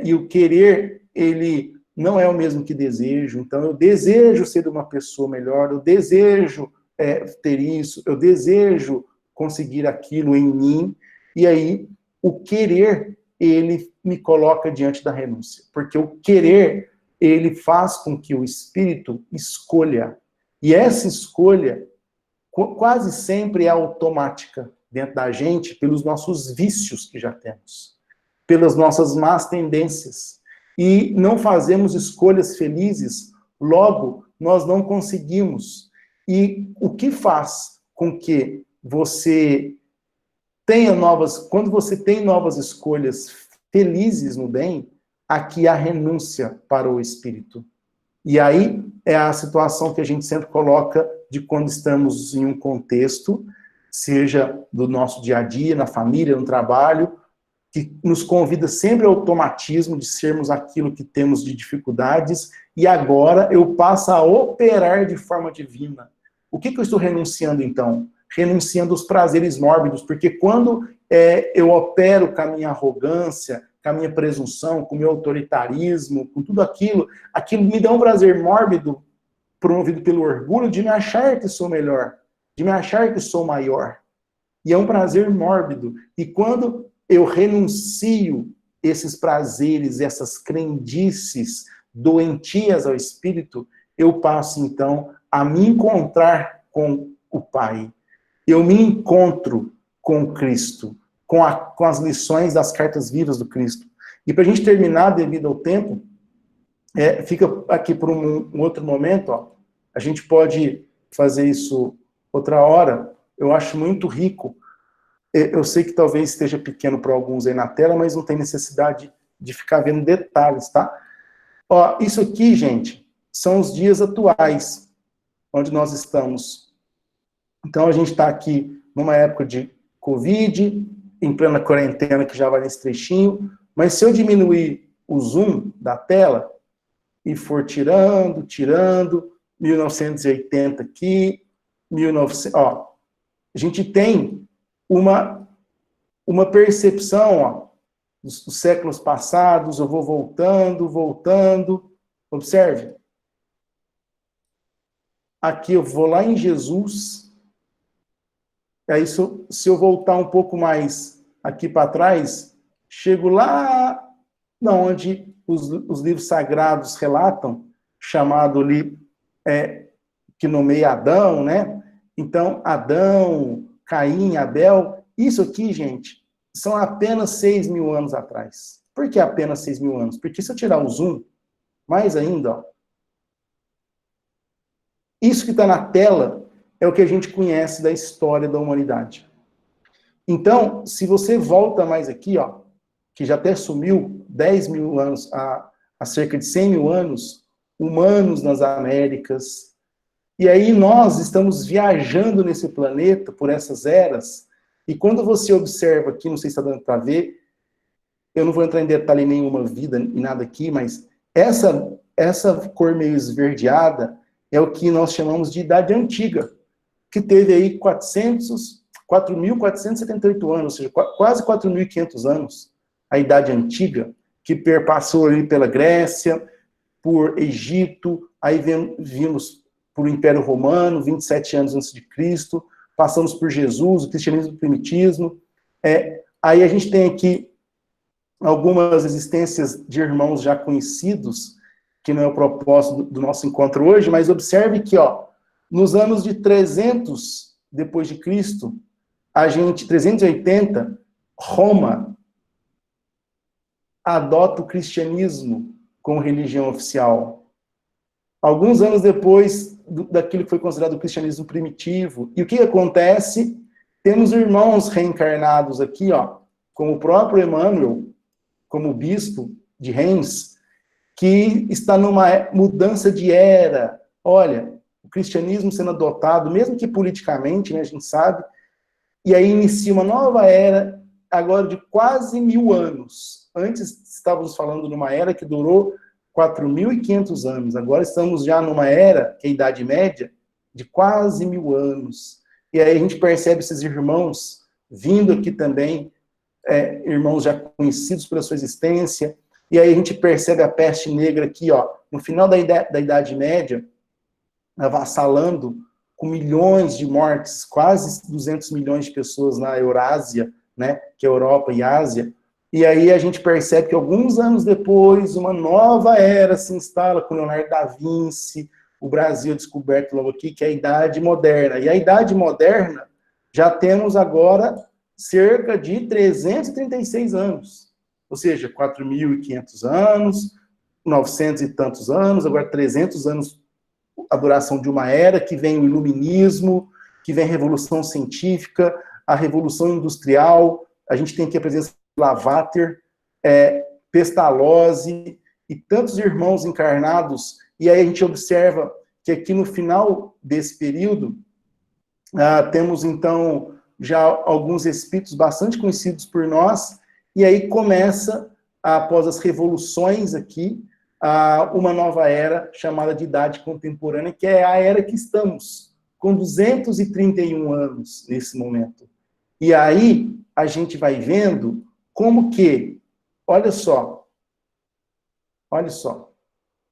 e o querer, ele não é o mesmo que desejo. Então, eu desejo ser uma pessoa melhor, eu desejo ter isso, eu desejo conseguir aquilo em mim, e aí o querer, ele me coloca diante da renúncia, porque o querer, ele faz com que o espírito escolha, e essa escolha quase sempre é automática dentro da gente, pelos nossos vícios que já temos, pelas nossas más tendências, e não fazemos escolhas felizes, logo nós não conseguimos. E o que faz com que você tenha quando você tem novas escolhas felizes no bem, aqui há renúncia para o espírito. E aí é a situação que a gente sempre coloca de quando estamos em um contexto, seja do nosso dia a dia, na família, no trabalho, que nos convida sempre ao automatismo de sermos aquilo que temos de dificuldades, e agora eu passo a operar de forma divina. O que eu estou renunciando, então? Renunciando aos prazeres mórbidos, porque quando eu opero com a minha arrogância, com a minha presunção, com o meu autoritarismo, com tudo aquilo me dá um prazer mórbido, promovido pelo orgulho, de me achar que sou melhor, de me achar que sou maior. E é um prazer mórbido. E quando eu renuncio esses prazeres, essas crendices doentias ao espírito, eu passo, então, a me encontrar com o Pai. Eu me encontro com Cristo, com as lições das cartas vivas do Cristo. E para a gente terminar, devido ao tempo, fica aqui por um outro momento, ó, a gente pode fazer isso outra hora. Eu acho muito rico. Eu sei que talvez esteja pequeno para alguns aí na tela, mas não tem necessidade de ficar vendo detalhes, tá? Ó, isso aqui, gente, são os dias atuais, onde nós estamos. Então, a gente está aqui numa época de Covid, em plena quarentena, que já vai nesse trechinho, mas se eu diminuir o zoom da tela e for tirando, 1980 aqui, 1900, ó, a gente tem uma percepção, ó, dos séculos passados. Eu vou voltando, observe. aqui eu vou lá em Jesus, aí se eu voltar um pouco mais aqui para trás, chego lá onde os livros sagrados relatam, chamado ali, que nomeia Adão, né? Então, Adão, Caim, Abel, isso aqui, gente, são apenas 6.000 anos atrás. Por que apenas 6.000 anos? Porque se eu tirar o zoom, mais ainda, ó, isso que está na tela é o que a gente conhece da história da humanidade. Então, se você volta mais aqui, ó, que já até sumiu 10.000 anos, há cerca de 100.000 anos, humanos nas Américas. E aí nós estamos viajando nesse planeta por essas eras, e quando você observa aqui, não sei se está dando para ver, eu não vou entrar em detalhe em nenhuma vida e nada aqui, mas essa cor meio esverdeada é o que nós chamamos de Idade Antiga, que teve aí 4.478 anos, ou seja, quase 4.500 anos, a Idade Antiga, que perpassou ali pela Grécia, por Egito, aí vimos por o Império Romano, 27 anos antes de Cristo, passamos por Jesus, o cristianismo primitivo. Aí a gente tem aqui algumas existências de irmãos já conhecidos, que não é o propósito do nosso encontro hoje, mas observe que, ó, nos anos de 300 depois de Cristo, 380, Roma adota o cristianismo como religião oficial. Alguns anos depois daquilo que foi considerado o cristianismo primitivo. E o que acontece? Temos irmãos reencarnados aqui, ó, como o próprio Emmanuel, como bispo de Reims, que está numa mudança de era. Olha, o cristianismo sendo adotado, mesmo que politicamente, né, a gente sabe, e aí inicia uma nova era, agora de quase 1.000 anos. Antes estávamos falando numa era que durou 4.500 anos. Agora estamos já numa era, que é a Idade Média, de quase 1.000 anos. E aí a gente percebe esses irmãos vindo aqui também, irmãos já conhecidos pela sua existência. E aí a gente percebe a peste negra aqui, ó, no final da Idade Média, avassalando com milhões de mortes, quase 200 milhões de pessoas na Eurásia, né, que é Europa e Ásia. E aí a gente percebe que alguns anos depois, uma nova era se instala com Leonardo da Vinci, o Brasil descoberto logo aqui, que é a Idade Moderna. E a Idade Moderna, já temos agora cerca de 336 anos. Ou seja, 4.500 anos, 900 e tantos anos, agora 300 anos a duração de uma era, que vem o iluminismo, que vem a revolução científica, a revolução industrial, a gente tem aqui a presença de Lavater, Pestalozzi e tantos irmãos encarnados, e aí a gente observa que aqui no final desse período, temos então já alguns espíritos bastante conhecidos por nós, e aí começa, após as revoluções aqui, uma nova era chamada de Idade Contemporânea, que é a era que estamos, com 231 anos nesse momento. E aí a gente vai vendo como que, olha só,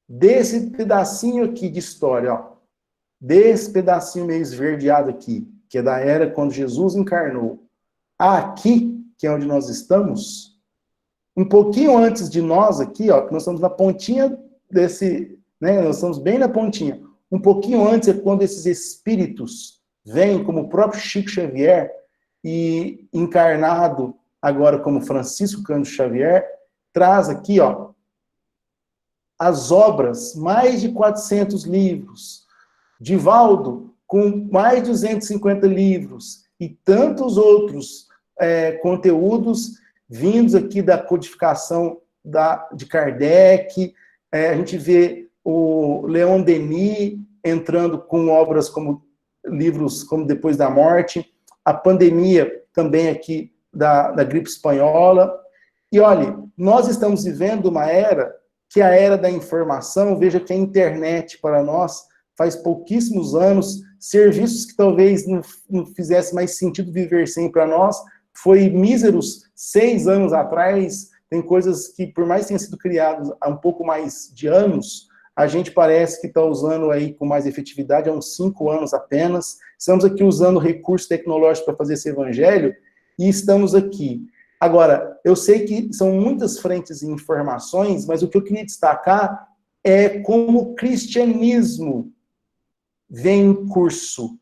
desse pedacinho aqui de história, ó, desse pedacinho meio esverdeado aqui, que é da era quando Jesus encarnou, aqui, que é onde nós estamos, um pouquinho antes de nós aqui, ó, que nós estamos na pontinha desse, né, nós estamos bem na pontinha, um pouquinho antes é quando esses espíritos vêm, como o próprio Chico Xavier, e encarnado agora como Francisco Cândido Xavier, traz aqui, ó, as obras, mais de 400 livros, Divaldo, com mais de 250 livros, e tantos outros conteúdos vindos aqui da codificação de Kardec. A gente vê o Leon Denis entrando com obras como livros como Depois da Morte, a pandemia também aqui da gripe espanhola. E olha, nós estamos vivendo uma era que é a era da informação. Veja que a internet para nós faz pouquíssimos anos, serviços que talvez não fizesse mais sentido viver sem para nós, foi míseros 6 anos atrás. Tem coisas que, por mais que tenham sido criadas há um pouco mais de anos, a gente parece que está usando aí com mais efetividade há uns 5 anos apenas. Estamos aqui usando recursos tecnológicos para fazer esse evangelho, e estamos aqui. Agora, eu sei que são muitas frentes e informações, mas o que eu queria destacar é como o cristianismo vem em curso.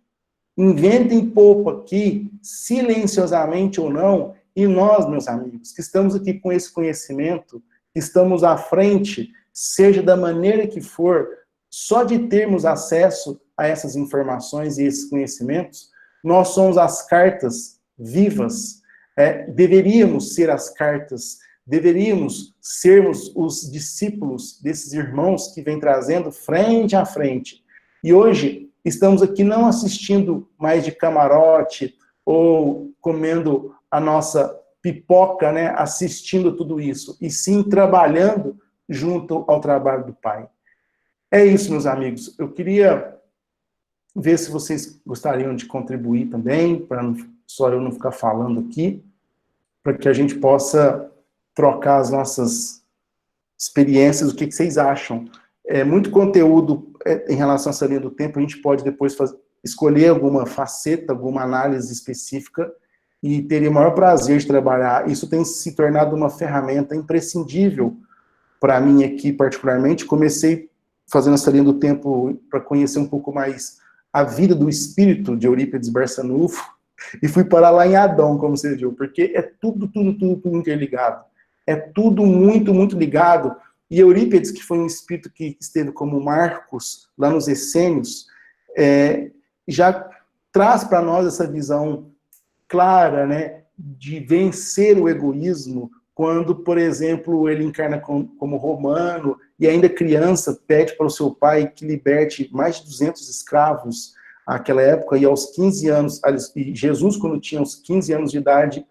Inventem pouco aqui, silenciosamente ou não, e nós, meus amigos, que estamos aqui com esse conhecimento, estamos à frente, seja da maneira que for, só de termos acesso a essas informações e esses conhecimentos, nós somos as cartas vivas. Deveríamos ser as cartas, deveríamos sermos os discípulos desses irmãos que vêm trazendo frente a frente. E hoje estamos aqui não assistindo mais de camarote ou comendo a nossa pipoca, né, assistindo tudo isso, e sim trabalhando junto ao trabalho do Pai. É isso, meus amigos. Eu queria ver se vocês gostariam de contribuir também, para só eu não ficar falando aqui, para que a gente possa trocar as nossas experiências, o que vocês acham. Muito conteúdo em relação a essa linha do tempo, a gente pode depois escolher alguma faceta, alguma análise específica, e teria o maior prazer de trabalhar. Isso tem se tornado uma ferramenta imprescindível para mim aqui, particularmente. Comecei fazendo essa linha do tempo para conhecer um pouco mais a vida do espírito de Eurípides Barçanufo, e fui parar lá em Adão, como você viu, porque é tudo interligado. É tudo muito, muito ligado. E Eurípides, que foi um espírito que esteve como Marcos, lá nos Essênios, já traz para nós essa visão clara, né, de vencer o egoísmo, quando, por exemplo, ele encarna como romano, e ainda criança, pede para o seu pai que liberte mais de 200 escravos naquela época, e aos 15 anos, e Jesus, quando tinha uns 15 anos de idade,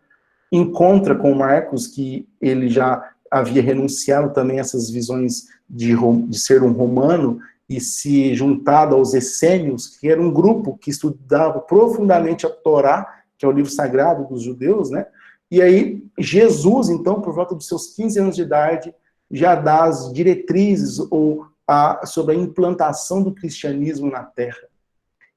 encontra com Marcos, que ele já havia renunciado também a essas visões de ser um romano, e se juntado aos essênios, que era um grupo que estudava profundamente a Torá, que é o livro sagrado dos judeus, né? E aí, Jesus, então, por volta dos seus 15 anos de idade, já dá as diretrizes sobre a implantação do cristianismo na Terra.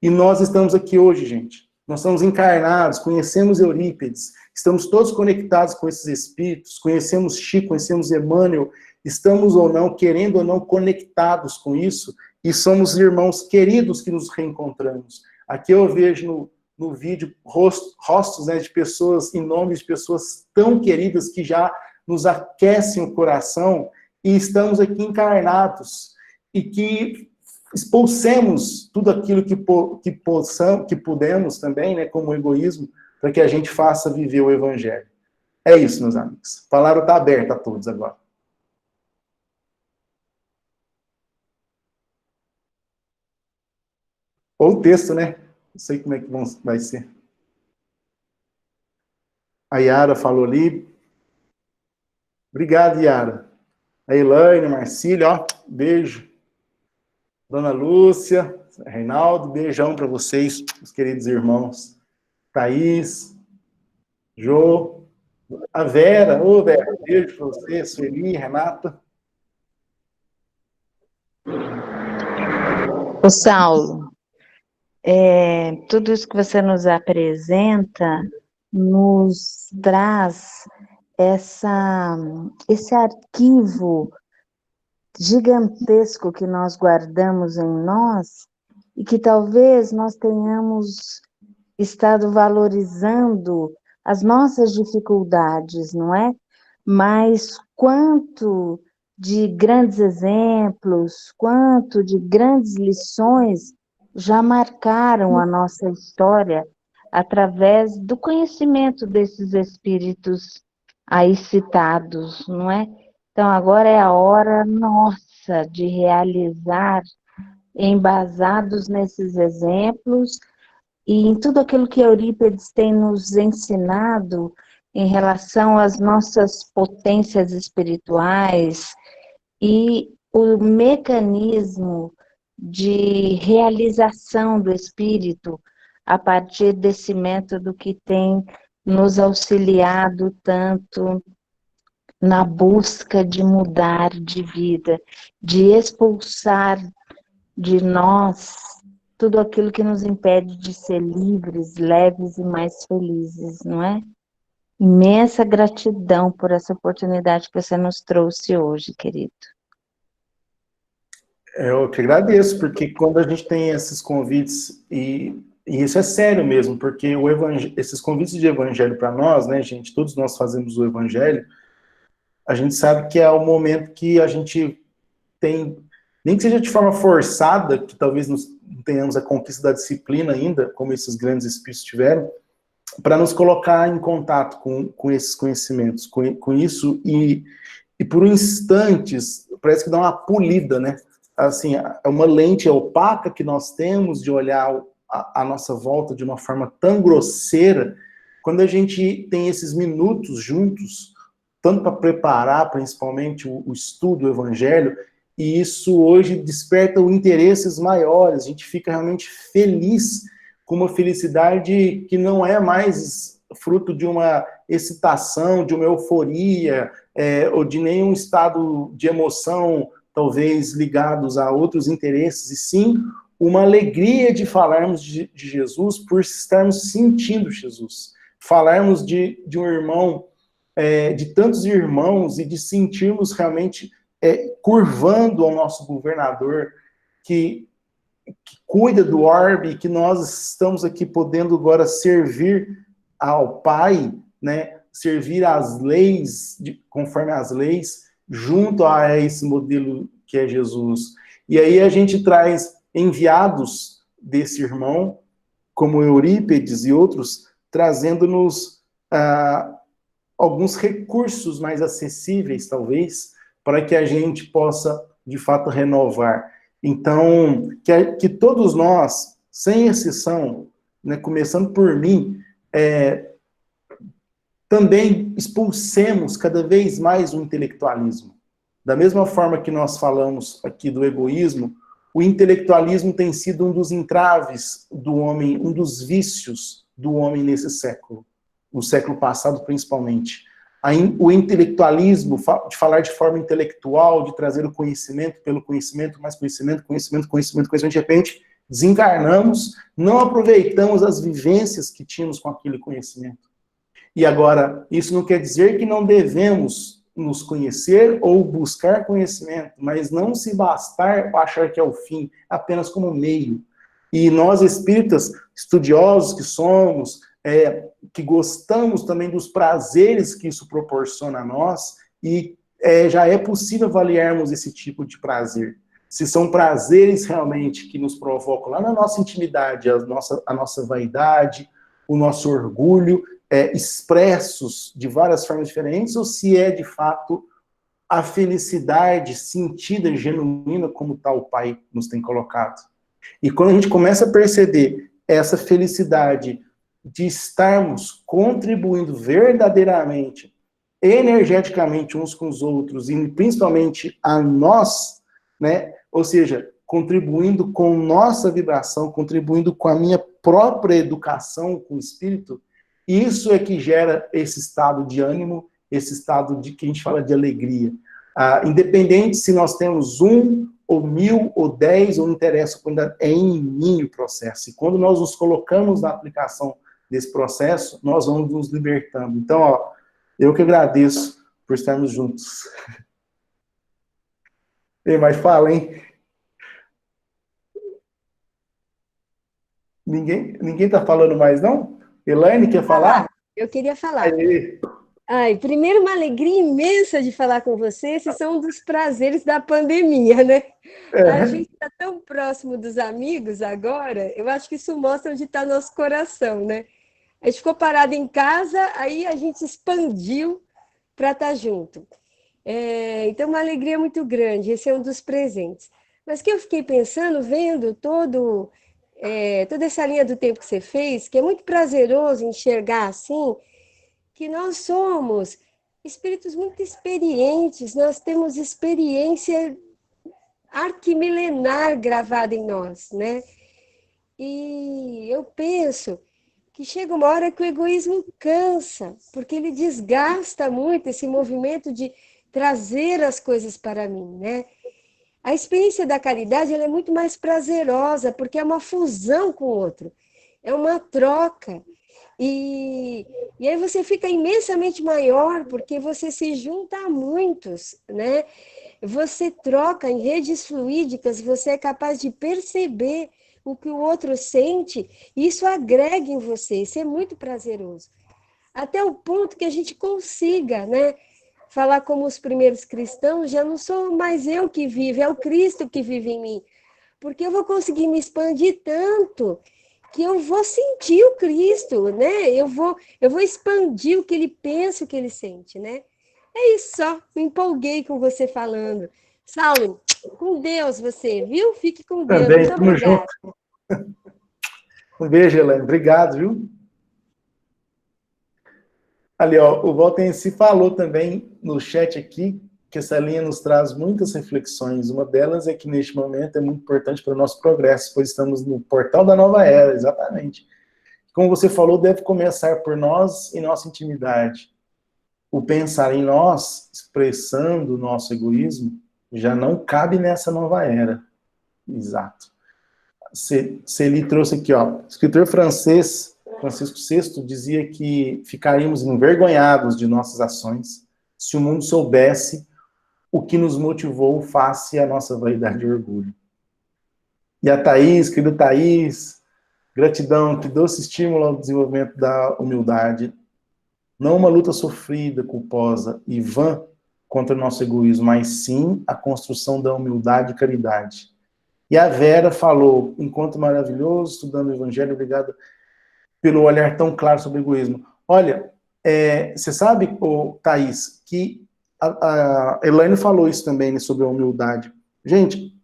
E nós estamos aqui hoje, gente. Nós estamos encarnados, conhecemos Eurípides, estamos todos conectados com esses espíritos, conhecemos Chico, conhecemos Emmanuel, estamos ou não, querendo ou não, conectados com isso, e somos irmãos queridos que nos reencontramos. Aqui eu vejo no vídeo rostos, né, de pessoas, em nome de pessoas tão queridas que já nos aquecem o coração, e estamos aqui encarnados, e que expulsemos tudo aquilo que pudemos também, né, como egoísmo, para que a gente faça viver o Evangelho. É isso, meus amigos. A palavra está aberta a todos agora. Ou o texto, né? Não sei como é que vai ser. A Yara falou ali. Obrigado, Yara. A Elaine, Marcília, ó, beijo. Dona Lúcia, Reinaldo, beijão para vocês, os queridos irmãos. Thaís, Jô, a Vera, ô Vera, beijo para você, Sueli, Renata. Ô Saulo, tudo isso que você nos apresenta nos traz esse arquivo gigantesco que nós guardamos em nós e que talvez nós tenhamos estado valorizando as nossas dificuldades, não é? Mas quanto de grandes exemplos, quanto de grandes lições já marcaram a nossa história através do conhecimento desses espíritos aí citados, não é? Então, agora é a hora nossa de realizar, embasados nesses exemplos e em tudo aquilo que Eurípides tem nos ensinado em relação às nossas potências espirituais e o mecanismo de realização do espírito a partir desse método que tem nos auxiliado tanto na busca de mudar de vida, de expulsar de nós tudo aquilo que nos impede de ser livres, leves e mais felizes, não é? Imensa gratidão por essa oportunidade que você nos trouxe hoje, querido. Eu que agradeço, porque quando a gente tem esses convites, e isso é sério mesmo, porque esses convites de evangelho para nós, né, gente, todos nós fazemos o evangelho, a gente sabe que é o momento que a gente tem, nem que seja de forma forçada, que talvez não tenhamos a conquista da disciplina ainda, como esses grandes espíritos tiveram, para nos colocar em contato com esses conhecimentos, com isso, e por instantes, parece que dá uma polida, né? Assim, é uma lente opaca que nós temos de olhar a nossa volta de uma forma tão grosseira, quando a gente tem esses minutos juntos, tanto para preparar, principalmente, o estudo do Evangelho, e isso hoje desperta interesses maiores, a gente fica realmente feliz, com uma felicidade que não é mais fruto de uma excitação, de uma euforia, ou de nenhum estado de emoção, talvez ligados a outros interesses, e sim uma alegria de falarmos de Jesus por estarmos sentindo Jesus. Falarmos de um irmão, de tantos irmãos, e de sentirmos realmente curvando ao nosso governador, que cuida do orbe, que nós estamos aqui podendo agora servir ao Pai, né? Servir às leis, conforme as leis, junto a esse modelo que é Jesus. E aí a gente traz enviados desse irmão, como Eurípedes e outros, trazendo-nos alguns recursos mais acessíveis, talvez, para que a gente possa, de fato, renovar. Então, que todos nós, sem exceção, né, começando por mim, também expulsemos cada vez mais o intelectualismo. Da mesma forma que nós falamos aqui do egoísmo, o intelectualismo tem sido um dos entraves do homem, um dos vícios do homem nesse século, no século passado principalmente. O intelectualismo, de falar de forma intelectual, de trazer o conhecimento pelo conhecimento, mais conhecimento, de repente desencarnamos, não aproveitamos as vivências que tínhamos com aquele conhecimento. E agora, isso não quer dizer que não devemos nos conhecer ou buscar conhecimento, mas não se bastar achar que é o fim, apenas como meio. E nós, espíritas, estudiosos que somos, que gostamos também dos prazeres que isso proporciona a nós, e já é possível avaliarmos esse tipo de prazer. Se são prazeres realmente que nos provocam lá na nossa intimidade, a nossa vaidade, o nosso orgulho, expressos de várias formas diferentes, ou se é, de fato, a felicidade sentida, genuína, como tal o Pai nos tem colocado. E quando a gente começa a perceber essa felicidade de estarmos contribuindo verdadeiramente, energeticamente uns com os outros, e principalmente a nós, né? Ou seja, contribuindo com nossa vibração, contribuindo com a minha própria educação com o espírito, isso é que gera esse estado de ânimo, esse estado de que a gente fala de alegria. Independente se nós temos 1, ou 1000, ou 10, ou não interessa, quando é em mim o processo. E quando nós nos colocamos na aplicação desse processo, nós vamos nos libertando. Então, eu que agradeço por estarmos juntos. Mas fala, hein? Ninguém tá falando mais, não? Elaine, quer falar? Eu queria falar. Aê. Primeiro, uma alegria imensa de falar com você. Esses são um dos prazeres da pandemia, né? A gente está tão próximo dos amigos agora, eu acho que isso mostra onde está nosso coração, né? A gente ficou parado em casa, aí a gente expandiu para estar junto. Então, uma alegria muito grande, esse é um dos presentes. Mas que eu fiquei pensando, vendo toda essa linha do tempo que você fez, que é muito prazeroso enxergar assim, que nós somos espíritos muito experientes, nós temos experiência arquimilenar gravada em nós, né? E eu penso que chega uma hora que o egoísmo cansa, porque ele desgasta muito esse movimento de trazer as coisas para mim, né? A experiência da caridade ela é muito mais prazerosa, porque é uma fusão com o outro, é uma troca. E aí você fica imensamente maior, porque você se junta a muitos, né? Você troca em redes fluídicas, você é capaz de perceber o que o outro sente, e isso agrega em você, isso é muito prazeroso. Até o ponto que a gente consiga, né? Falar como os primeiros cristãos, já não sou mais eu que vivo, é o Cristo que vive em mim. Porque eu vou conseguir me expandir tanto que eu vou sentir o Cristo, né? Eu vou expandir o que ele pensa, o que ele sente, né? É isso só, me empolguei com você falando. Saulo, com Deus você, viu? Fique com Deus. Também, Muito estamos obrigada. juntos. Um beijo, Helene. Obrigado, viu? Ali, ó, o Walter se falou também no chat aqui que essa linha nos traz muitas reflexões. Uma delas é que neste momento é muito importante para o nosso progresso, pois estamos no portal da nova era, exatamente. Como você falou, deve começar por nós e nossa intimidade. O pensar em nós, expressando o nosso egoísmo, já não cabe nessa nova era. Exato. Celi trouxe aqui, ó, o escritor francês Francisco VI dizia que ficaríamos envergonhados de nossas ações se o mundo soubesse o que nos motivou face à nossa vaidade e orgulho. E a Thaís, querida Thaís, gratidão, que doce estímulo ao desenvolvimento da humildade. Não uma luta sofrida, culposa e vã contra o nosso egoísmo, mas sim a construção da humildade e caridade. E a Vera falou, enquanto maravilhoso, estudando o Evangelho, obrigada pelo olhar tão claro sobre o egoísmo. Olha, você sabe, Thaís, que a Elaine falou isso também, né, sobre a humildade. Gente,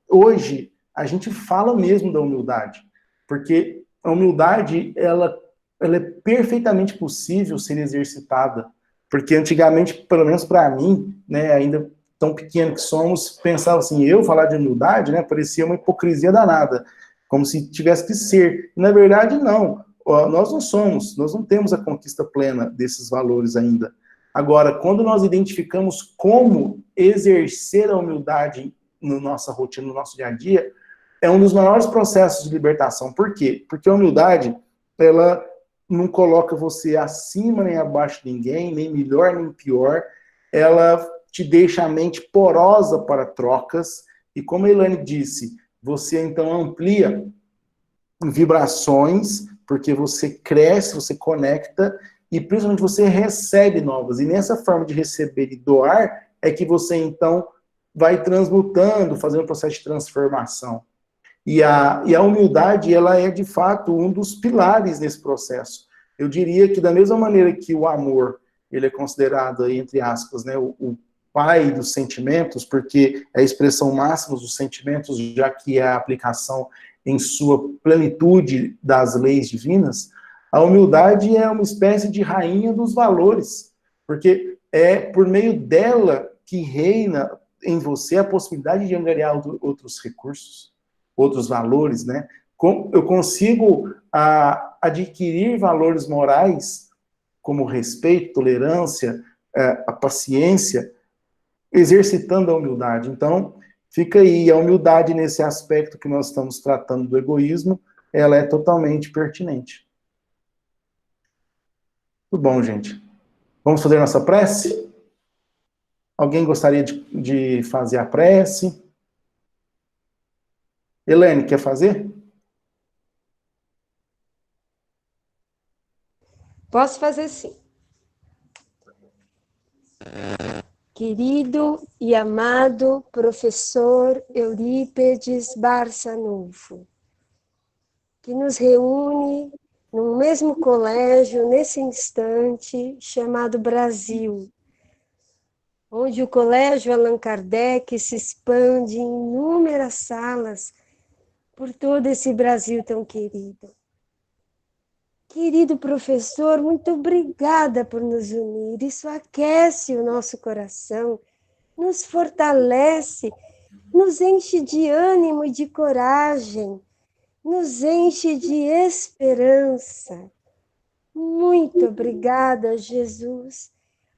hoje a gente fala mesmo da humildade, porque a humildade, ela é perfeitamente possível ser exercitada, porque antigamente, pelo menos para mim, né, ainda tão pequeno que somos, pensava assim, eu falar de humildade, né, parecia uma hipocrisia danada, como se tivesse que ser. Na verdade, não. Nós não temos a conquista plena desses valores ainda. Agora, quando nós identificamos como exercer a humildade na nossa rotina, no nosso dia a dia, é um dos maiores processos de libertação. Por quê? Porque a humildade, ela não coloca você acima nem abaixo de ninguém, nem melhor nem pior. Ela te deixa a mente porosa para trocas. E como a Elaine disse, você então amplia vibrações, porque você cresce, você conecta, e principalmente você recebe novas. E nessa forma de receber e doar, é que você então vai transmutando, fazendo um processo de transformação. E a humildade, ela é de fato um dos pilares nesse processo. Eu diria que da mesma maneira que o amor, ele é considerado, aí, entre aspas, né, o pai dos sentimentos, porque é a expressão máxima dos sentimentos, já que é a aplicação em sua plenitude das leis divinas, a humildade é uma espécie de rainha dos valores, porque é por meio dela que reina em você a possibilidade de angariar outros recursos, outros valores, né? Eu consigo adquirir valores morais, como respeito, tolerância, a paciência, exercitando a humildade. Então, fica aí, a humildade nesse aspecto que nós estamos tratando do egoísmo, ela é totalmente pertinente. Tudo bom, gente? Vamos fazer nossa prece? Alguém gostaria de fazer a prece? Helene, quer fazer? Posso fazer sim. Querido e amado professor Eurípedes Barçanufo, que nos reúne no mesmo colégio, nesse instante, chamado Brasil, onde o Colégio Allan Kardec se expande em inúmeras salas por todo esse Brasil tão querido. Querido professor, muito obrigada por nos unir. Isso aquece o nosso coração, nos fortalece, nos enche de ânimo e de coragem nos enche de esperança. Muito obrigada, Jesus,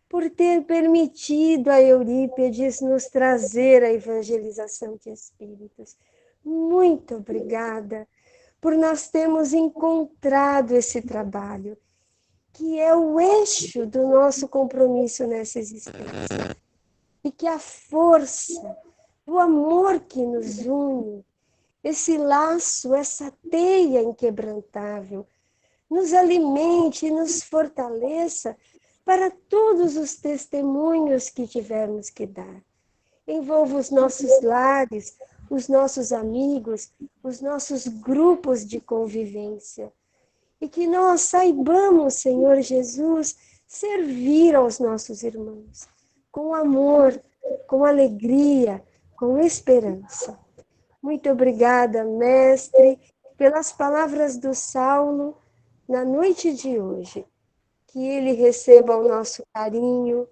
por ter permitido a Eurípides nos trazer a evangelização de espíritos. Muito obrigada por nós termos encontrado esse trabalho, que é o eixo do nosso compromisso nessa existência. E que a força do amor que nos une, esse laço, essa teia inquebrantável, nos alimente e nos fortaleça para todos os testemunhos que tivermos que dar. Envolva os nossos lares, os nossos amigos, os nossos grupos de convivência. E que nós saibamos, Senhor Jesus, servir aos nossos irmãos com amor, com alegria, com esperança. Muito obrigada, Mestre, pelas palavras do Saulo na noite de hoje. Que ele receba o nosso carinho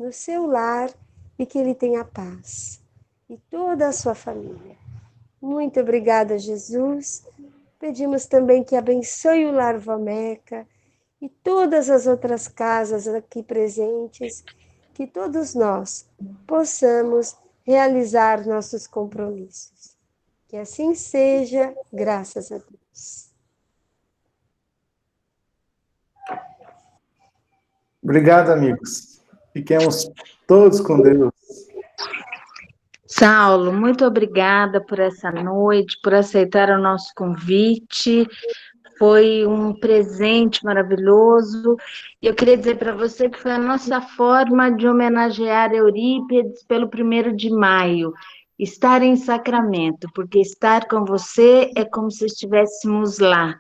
no seu lar e que ele tenha paz. E toda a sua família. Muito obrigada, Jesus. Pedimos também que abençoe o Lar Vameca e todas as outras casas aqui presentes, que todos nós possamos realizar nossos compromissos. Que assim seja, graças a Deus. Obrigado, amigos. Fiquemos todos com Deus. Saulo, muito obrigada por essa noite, por aceitar o nosso convite. Foi um presente maravilhoso. E eu queria dizer para você que foi a nossa forma de homenagear Eurípides pelo 1º de maio. Estar em Sacramento, porque estar com você é como se estivéssemos lá,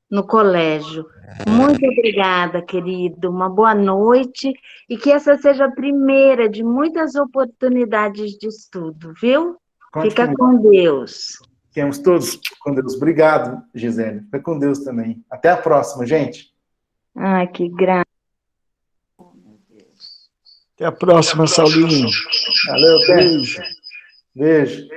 no colégio. Muito obrigada, querido. Uma boa noite e que essa seja a primeira de muitas oportunidades de estudo, viu? Conte Fica comigo. com Deus. Fiquemos todos com Deus. Obrigado, Gisele. Fica com Deus também. Até a próxima, gente. Ai, que graça. Até a próxima, Saulinho. Valeu, até. Beijo. Beijo.